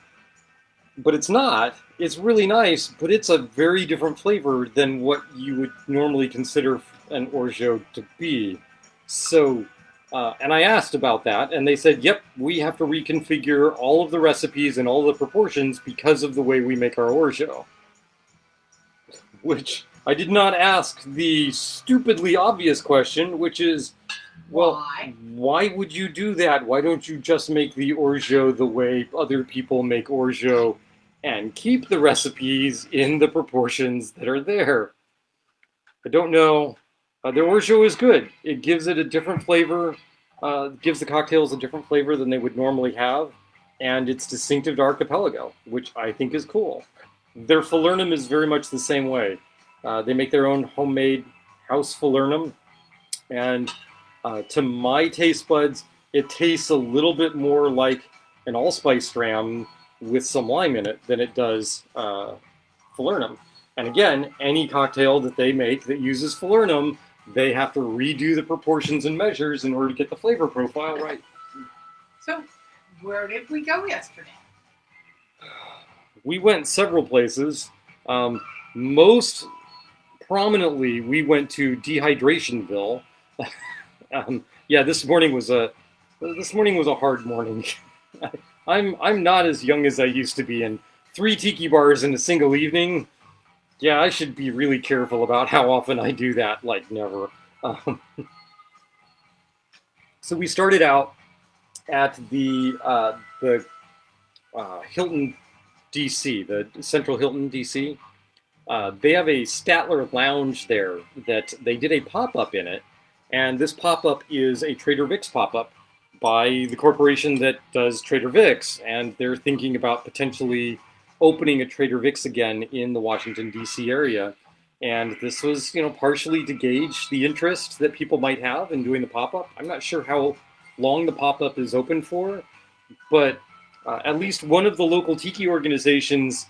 but it's not. It's really nice, but it's a very different flavor than what you would normally consider an orgeat to be. So, and I asked about that, and they said, yep, we have to reconfigure all of the recipes and all the proportions because of the way we make our orgeat. Which I did not ask the stupidly obvious question, which is, well, why would you do that? Why don't you just make the orgeat the way other people make orgeat and keep the recipes in the proportions that are there? I don't know. The orgeat is good. It gives it a different flavor. gives the cocktails a different flavor than they would normally have, and it's distinctive to Archipelago, which I think is cool. Their falernum is very much the same way. They make their own homemade house falernum, and to my taste buds, it tastes a little bit more like an allspice dram with some lime in it than it does falernum. And again, any cocktail that they make that uses falernum, they have to redo the proportions and measures in order to get the flavor profile right. So, where did we go yesterday? We went several places. Most prominently, we went to Dehydrationville. Yeah, this morning was a hard morning. I'm not as young as I used to be, and 3 tiki bars in a single evening. Yeah, I should be really careful about how often I do that. Like never. So we started out at the Hilton DC, the Central Hilton DC. They have a Statler Lounge there that they did a pop up in it, and this pop up is a Trader Vic's pop up by the corporation that does Trader Vic's, and they're thinking about potentially opening a Trader Vic's again in the Washington D.C. area. And this was, partially to gauge the interest that people might have in doing the pop up. I'm not sure how long the pop up is open for, but at least one of the local tiki organizations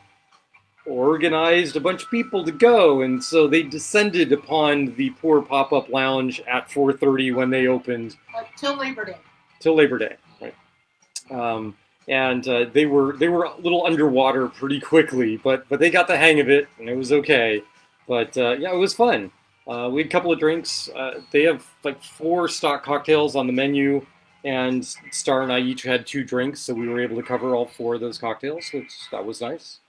organized a bunch of people to go, and so they descended upon the poor pop-up lounge at 4:30 when they opened. Till Labor Day. Till Labor Day, right? And they were a little underwater pretty quickly, but they got the hang of it, and it was okay. But yeah, it was fun. We had a couple of drinks. They have like 4 stock cocktails on the menu, and Star and I each had 2 drinks, so we were able to cover all 4 of those cocktails, which that was nice.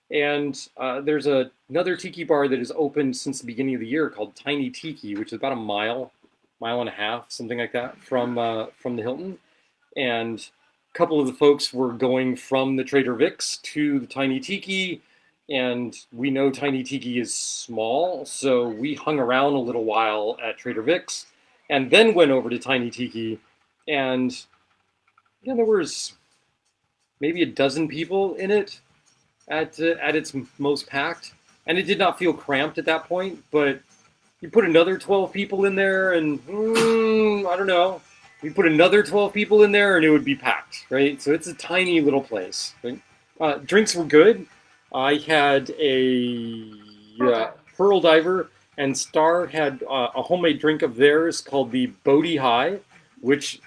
And there's another tiki bar that has opened since the beginning of the year called Tiny Tiki, which is about a mile and a half, something like that, from the Hilton. And a couple of the folks were going from the Trader Vic's to the Tiny Tiki, and we know Tiny Tiki is small, so we hung around a little while at Trader Vic's, and then went over to Tiny Tiki, and yeah, there was maybe a dozen people in it at its most packed, and it did not feel cramped at that point. But you put another 12 people in there, and I don't know. You put another 12 people in there, and it would be packed, right? So it's a tiny little place. Right? Drinks were good. I had a Pearl Diver, and Star had a homemade drink of theirs called the Bodhi High, which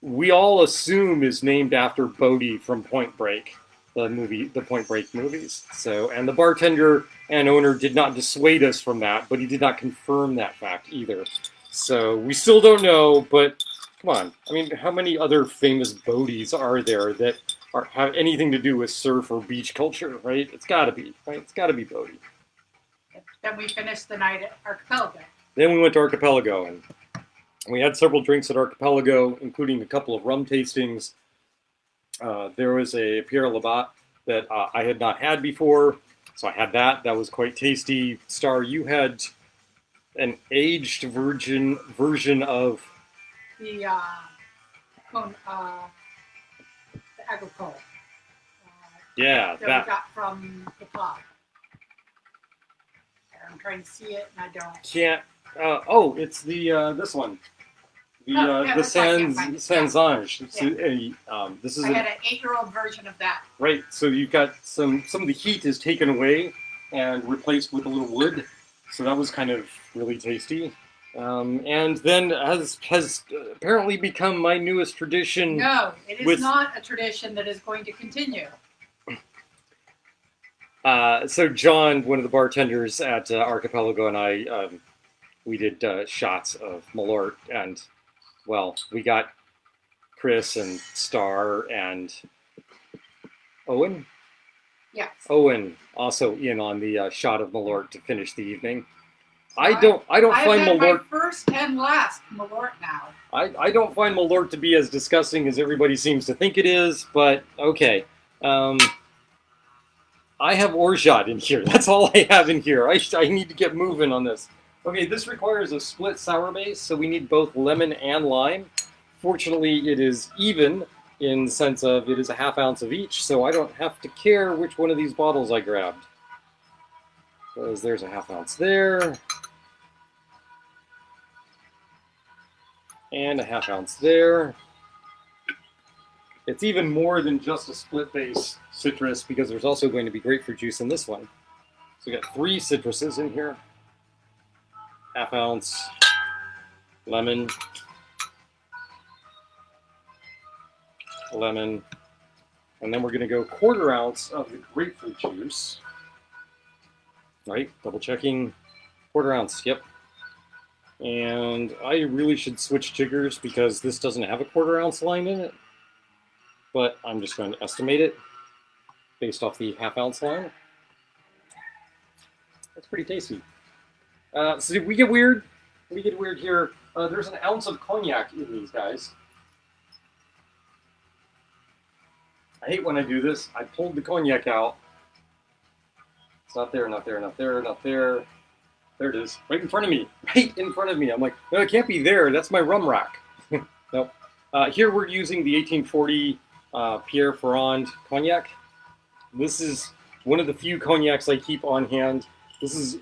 we all assume is named after Bodhi from Point Break, the Point Break movies. So, and the bartender and owner did not dissuade us from that, but he did not confirm that fact either. So we still don't know, but come on. I mean, how many other famous Bodhis are there that have anything to do with surf or beach culture, right? It's got to be, right? It's got to be Bodhi. Then we finished the night at Archipelago. Then we went to Archipelago, and we had several drinks at Archipelago, including a couple of rum tastings. There was a Pierre Labat that I had not had before, so I had that. That was quite tasty. Star, you had an aged version of The agricole. Yeah, that we got from the pub. I'm trying to see it, and I don't. Can't. It's the this one. The Sansange. This is I had an 8-year-old version of that. Right. So you've got some of the heat is taken away and replaced with a little wood. So that was kind of really tasty. And then has apparently become my newest tradition. No, it is not a tradition that is going to continue. So John, one of the bartenders at Archipelago, and I, we did shots of Malort, and well, we got Chris and Star and Owen. Yes. Owen also in on the shot of Malort to finish the evening. I don't find Malort. My first and last Malort now. I don't find Malort to be as disgusting as everybody seems to think it is, but okay. I have orgeat in here. That's all I have in here. I need to get moving on this. Okay, this requires a split sour base, so we need both lemon and lime. Fortunately, it is even in the sense of it is a ½ ounce of each, so I don't have to care which one of these bottles I grabbed. Because there's a ½ ounce there, and a ½ ounce there. It's even more than just a split base citrus because there's also going to be grapefruit juice in this one. So we got 3 citruses in here. ½ ounce lemon, lemon, and then we're going to go 1/4 ounce of the grapefruit juice. Right, double checking, 1/4 ounce, yep. And I really should switch jiggers because this doesn't have a 1/4 ounce line in it. But I'm just going to estimate it based off the ½ ounce line. That's pretty tasty. So we get weird. We get weird here. There's an ounce of cognac in these guys. I hate when I do this. I pulled the cognac out. It's not there, not there, not there, not there. There it is, right in front of me. Right in front of me. I'm like, no, it can't be there. That's my rum rack. Nope. Here we're using the 1840 Pierre Ferrand cognac. This is one of the few cognacs I keep on hand. This is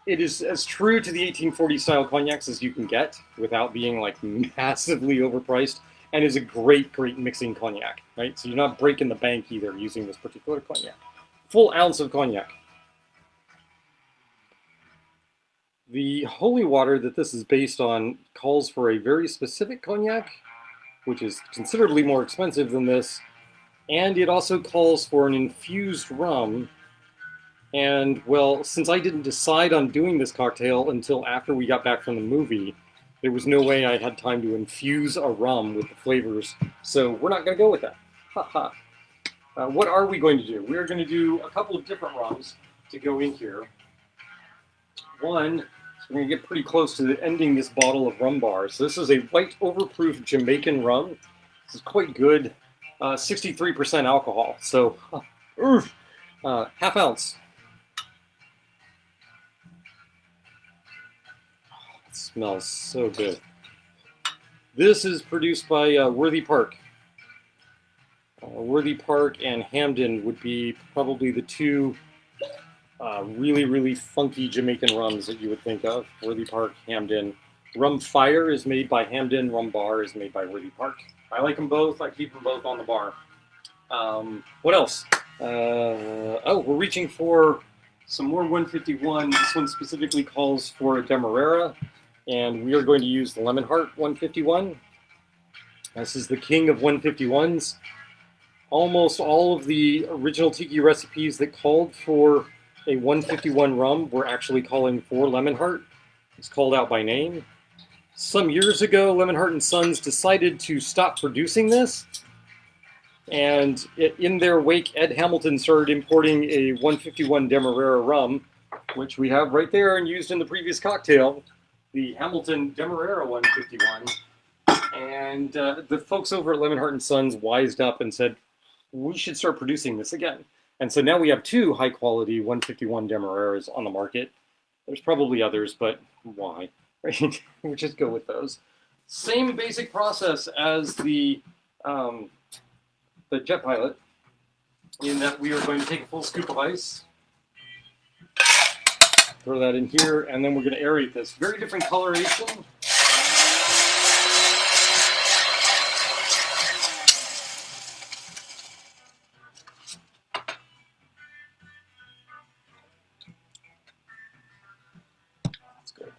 it is as true to the 1840 style cognacs as you can get without being like massively overpriced, and is a great mixing cognac, right? So you're not breaking the bank either using this particular cognac. Full ounce of cognac. The holy water that this is based on calls for a very specific cognac, which is considerably more expensive than this, and it also calls for an infused rum. And, well, since I didn't decide on doing this cocktail until after we got back from the movie, there was no way I had time to infuse a rum with the flavors, so we're not going to go with that. Ha ha. What are we going to do? We're going to do a couple of different rums to go in here. One, so we're going to get pretty close to ending this bottle of rum bar. So this is a white overproof Jamaican rum. This is quite good. 63% alcohol, so ½ ounce. It smells so good. This is produced by Worthy Park. Worthy Park and Hamden would be probably the two really funky Jamaican rums that you would think of. Worthy Park, Hamden. Rum Fire is made by Hamden. Rum Bar is made by Worthy Park. I like them both. I keep them both on the bar. What else? We're reaching for some more 151. This one specifically calls for a Demerara, and we are going to use the Lemon Heart 151. This is the king of 151s. Almost all of the original tiki recipes that called for a 151 rum were actually calling for Lemon Heart. It's called out by name. Some years ago, Lemon Heart and Sons decided to stop producing this, and in their wake, Ed Hamilton started importing a 151 Demerara rum, which we have right there and used in the previous cocktail, the Hamilton Demerara 151. And the folks over at Lemon Heart and Sons wised up and said, we should start producing this again. And so now we have 2 high-quality 151 Demeraras on the market. There's probably others, but why? Right? We'll just go with those. Same basic process as the Jet Pilot, in that we are going to take a full scoop of ice, throw that in here, and then we're going to aerate this. Very different coloration. That's good.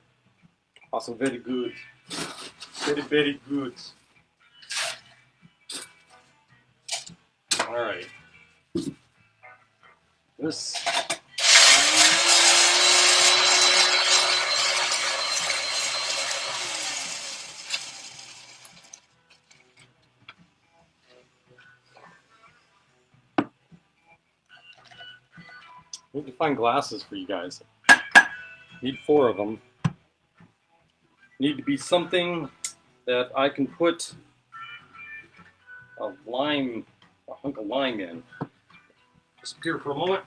Also very good. Very good. All right. This. I need to find glasses for you guys. Need 4 of them. Need to be something that I can put a hunk of lime in. Disappear for a moment.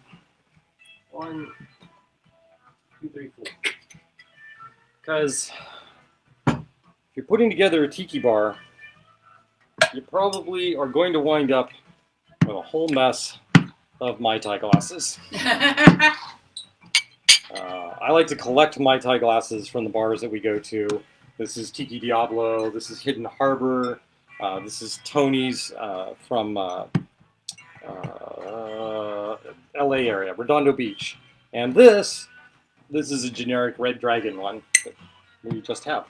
1, 2, 3, 4. Because if you're putting together a tiki bar, you probably are going to wind up with a whole mess of Mai Tai glasses. I like to collect Mai Tai glasses from the bars that we go to. This is Tiki Diablo. This is Hidden Harbor. This is Tony's from LA area, Redondo Beach. And this is a generic Red Dragon one that we just have.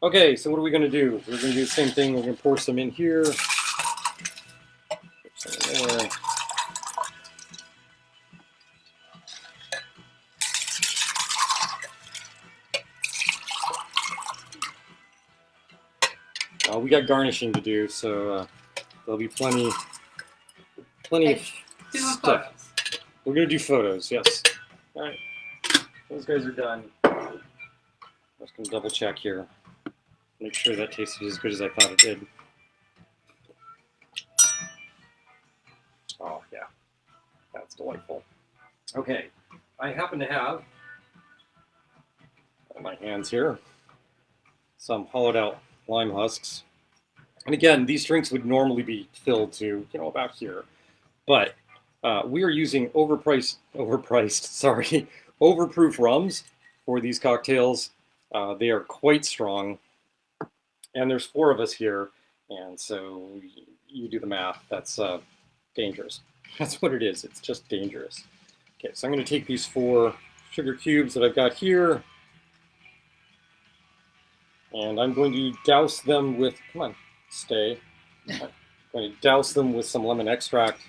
Okay, so what are we going to do? We're going to do the same thing. We're going to pour some in here. Put some in there. We got garnishing to do, so there'll be plenty of Doing stuff. photos. We're gonna do photos, yes. All right, those guys are done. I'm just gonna double check here, make sure that tasted as good as I thought it did. Oh yeah, that's delightful. Okay, I happen to have on my hands here some hollowed out lime husks. And again, these drinks would normally be filled to, about here. But we are using overproof rums for these cocktails. They are quite strong. And there's 4 of us here. And so you do the math. That's dangerous. That's what it is. It's just dangerous. Okay, so I'm going to take these 4 sugar cubes that I've got here. And I'm going to douse them with, come on, stay. I'm going to douse them with some lemon extract.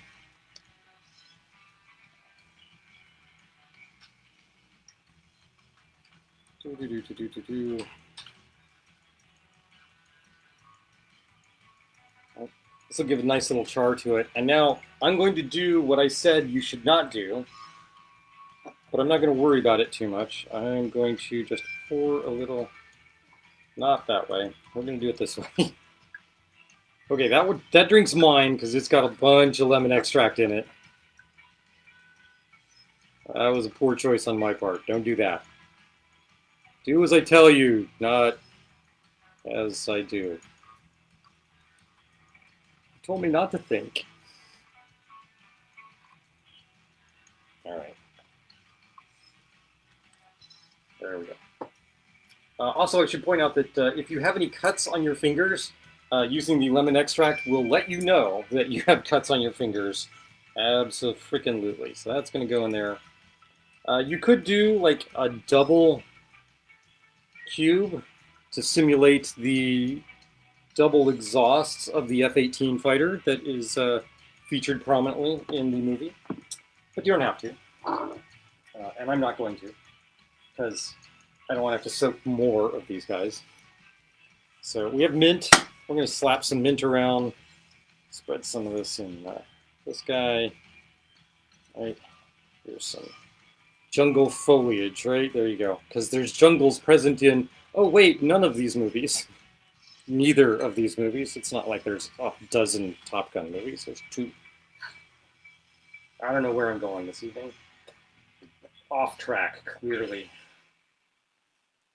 This will give a nice little char to it. And now I'm going to do what I said you should not do, but I'm not going to worry about it too much. I'm going to just pour a little, not that way. We're going to do it this way. Okay, that drink's mine because it's got a bunch of lemon extract in it. That was a poor choice on my part. Don't do that. Do as I tell you, not as I do. You told me not to think. All right. There we go. Also, I should point out that if you have any cuts on your fingers, using the lemon extract will let you know that you have cuts on your fingers. Abso-freaking-lutely. So that's going to go in there. You could do like a double cube to simulate the double exhausts of the F-18 fighter that is featured prominently in the movie. But you don't have to. And I'm not going to, because I don't want to have to soak more of these guys. So we have mint. We're going to slap some mint around. Spread some of this in this guy. Right. Here's some jungle foliage, right? There you go. Because there's jungles present in, oh wait, none of these movies. Neither of these movies. It's not like there's a dozen Top Gun movies. There's 2. I don't know where I'm going this evening. Off track, clearly.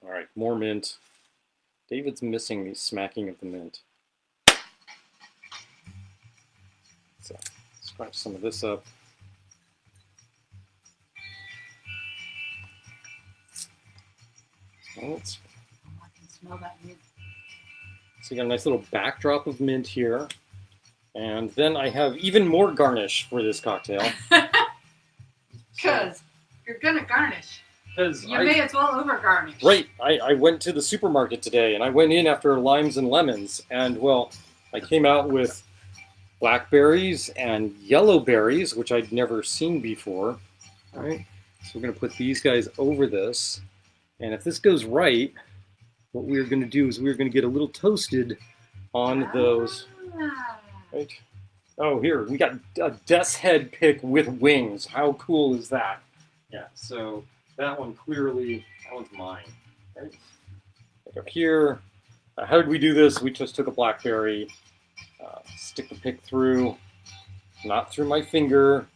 All right, more mint. David's missing the smacking of the mint. So, scratch some of this up. Oh, I can smell that mint. so you got a nice little backdrop of mint here. And then I have even more garnish for this cocktail. Because you're going to garnish. You may as well over garnish. Right. I went to the supermarket today, and I went in after limes and lemons, and, well, I came out with blackberries and yellow berries, which I'd never seen before. All right. So we're going to put these guys over this. And if this goes right, what we're going to do is we're going to get a little toasted on those. Right. Oh, here, we got a death's head pick with wings. How cool is that? Yeah, so that one clearly, that one's mine. Right? Like up here. How did we do this? We just took a blackberry, stick the pick through, not through my finger.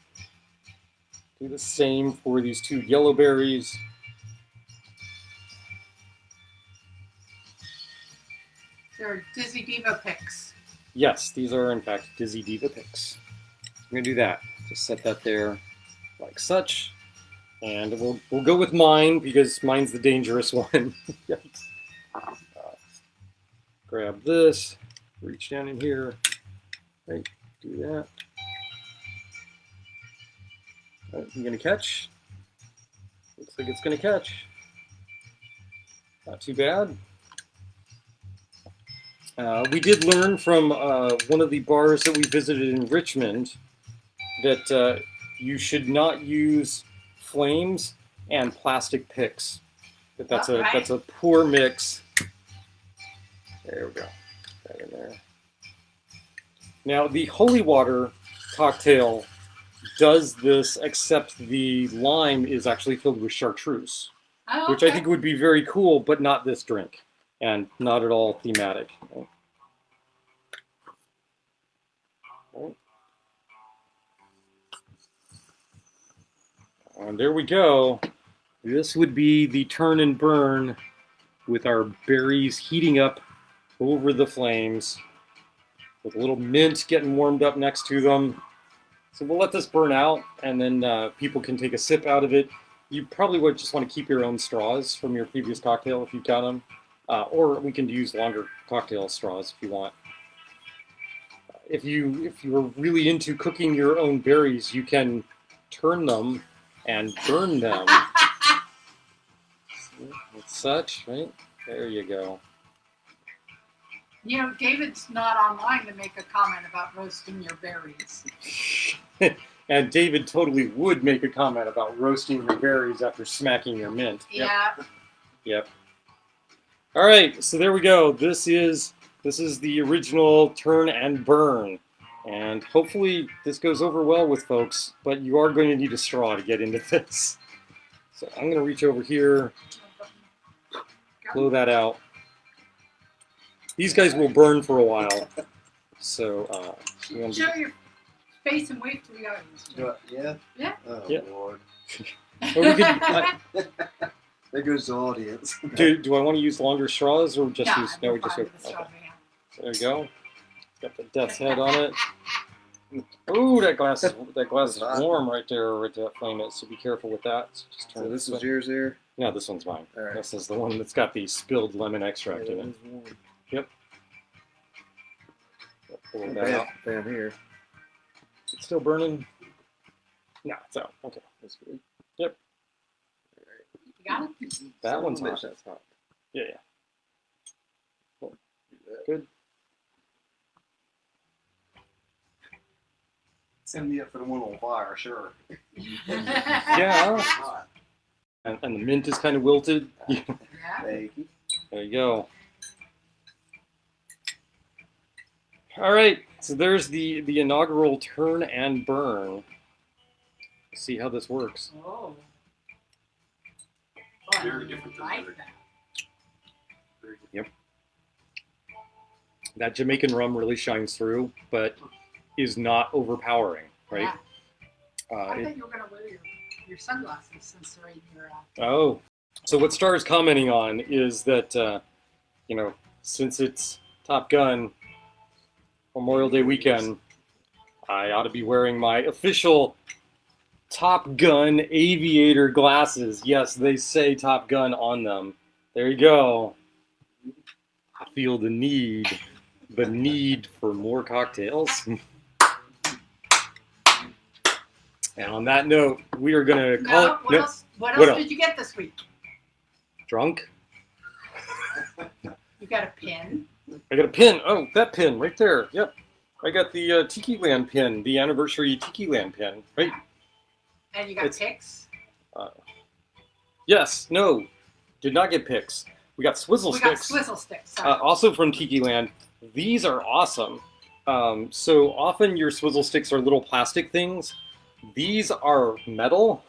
Do the same for these 2 yellow berries. They're Dizzy Diva picks. Yes, these are in fact Dizzy Diva picks. I'm gonna do that. Just set that there like such. And we'll go with mine because mine's the dangerous one. Yikes. Grab this, reach down in here, right, do that. Right, I'm gonna catch. Looks like it's gonna catch. Not too bad. We did learn from one of the bars that we visited in Richmond that you should not use flames and plastic picks. That's a poor mix. There we go. That in there. Now the holy water cocktail does this, except the lime is actually filled with chartreuse, Oh, which I think would be very cool, but not this drink, and not at all thematic. And there we go. This would be the turn and burn with our berries heating up over the flames with a little mint getting warmed up next to them. So we'll let this burn out, and then people can take a sip out of it. You probably would just want to keep your own straws from your previous cocktail if you've got them, or we can use longer cocktail straws if you want. If you are really into cooking your own berries, you can turn them and burn them. Like such, right? There you go. You know, David's not online to make a comment about roasting your berries. And David totally would make a comment about roasting your berries after smacking your mint. Yeah. Yep. All right, so there we go. This is the original turn and burn. And hopefully this goes over well with folks, but you are going to need a straw to get into this. So I'm going to reach over here, blow that out. These guys will burn for a while. So, Show your face and wave to the audience. Yeah? Yeah. Oh, Yeah. Lord. or we could, There goes the audience. do I want to use longer straws or just use? No, we just go. The straw Okay. man. There you go. Got the death's head on it. Ooh, that glass is warm right there where that flame is. So be careful with that. So just turn So this way. is yours there? No, this one's mine. All right. This is the one that's got the spilled lemon extract Yeah, in that it. is warm. Pull that out. Down here. It's still burning. No, it's out. Okay, that's good. Yep, You got it? that one's hot. That's hot. Yeah. Do that. Good. Send me up for the one on fire, sure. Yeah. Hot. And the mint is kind of wilted. Yeah. Thank you. There you go. All right, so there's the inaugural turn and burn. Let's see how this works. Oh. Very different than Like other- that. Very different. That Jamaican rum really shines through, but is not overpowering, right? Yeah. I It- thought you were going to wear your sunglasses since they're in your. Oh, so what Star's commenting on is that, since it's Top Gun Memorial Day weekend, I ought to be wearing my official Top Gun aviator glasses. Yes, they say Top Gun on them. There you go. I feel the need for more cocktails. And on that note, we are going to call No, it... what no, else? What what else else? did you get this week? Drunk? You got a pin. I got a pin. Oh, that pin right there. Yep. I got the Tiki Land pin, the anniversary Tiki Land pin. Right? And you got It's- picks. Yes. No. Did not get picks. We got swizzle We got sticks. swizzle sticks. Sorry. Also from Tiki Land. These are awesome. So often your swizzle sticks are little plastic things. These are metal,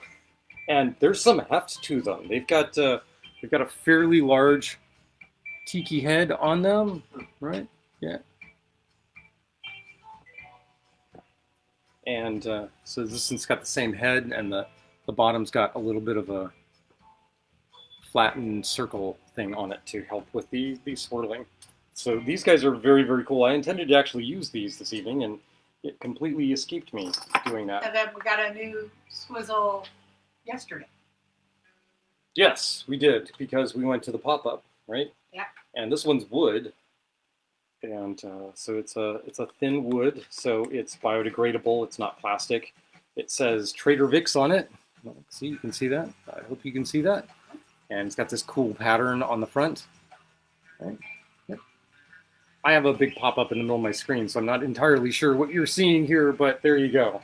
and there's some heft to them. They've got a fairly large tiki head on them, right? Yeah. And so this one's got the same head, and the bottom's got a little bit of a flattened circle thing on it to help with the swirling. So these guys are very, very cool. I intended to actually use these this evening, and it completely escaped me doing that. And then we got a new swizzle yesterday. Yes, we did, because we went to the pop-up, right? Yeah. And this one's wood, and so it's a thin wood, so it's biodegradable. It's not plastic. It says Trader Vic's on it. See, you can see that. I hope you can see that. And it's got this cool pattern on the front. Right. Yep. I have a big pop-up in the middle of my screen, so I'm not entirely sure what you're seeing here, but there you go.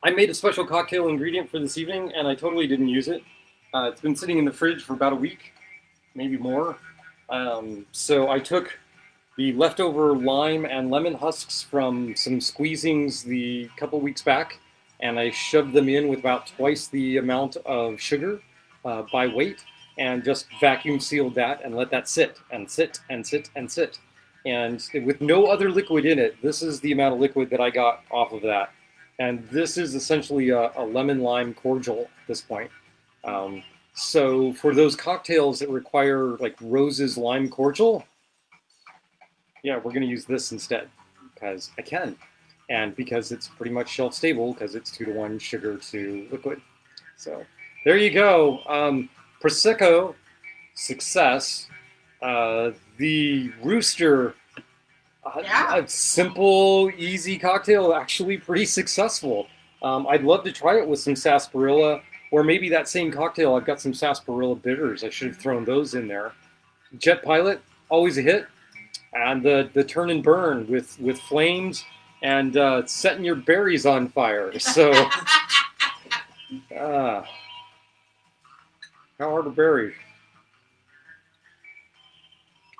I made a special cocktail ingredient for this evening, and I totally didn't use it. It's been sitting in the fridge for about a week, maybe more. So I took the leftover lime and lemon husks from some squeezings the couple weeks back, and I shoved them in with about twice the amount of sugar by weight, and just vacuum sealed that and let that sit and sit and sit and sit. And with no other liquid in it, this is the amount of liquid that I got off of that. And this is essentially a lemon lime cordial at this point. So for those cocktails that require like Rose's lime cordial, yeah, we're going to use this instead because I can. And because it's pretty much shelf stable because it's 2-to-1 sugar to liquid. So there you go. Prosecco, success. The Rooster, a simple, easy cocktail, actually pretty successful. I'd love to try it with some sarsaparilla, or maybe that same cocktail, I've got some sarsaparilla bitters. I should have thrown those in there. Jet Pilot, always a hit. And the turn and burn with flames and setting your berries on fire. So, how are the berries?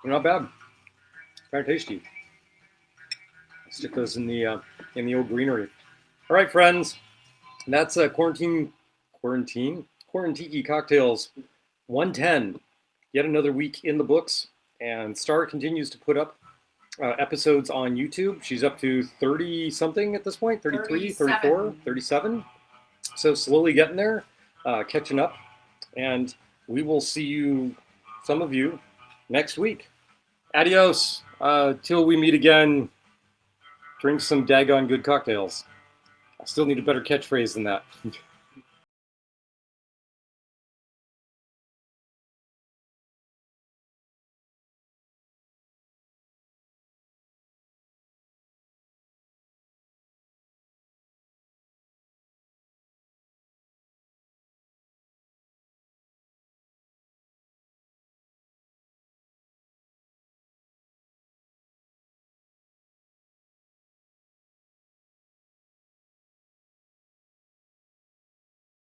They're not bad. Kind of tasty. Stick those in the old greenery. All right, friends. That's Quarantiki Cocktails 110. Yet another week in the books. And Star continues to put up episodes on YouTube. She's up to 30-something at this point. 33, 34, 37. So slowly getting there, catching up. And we will see you, some of you, next week. Adios. Till we meet again. Drink some daggone good cocktails. I still need a better catchphrase than that.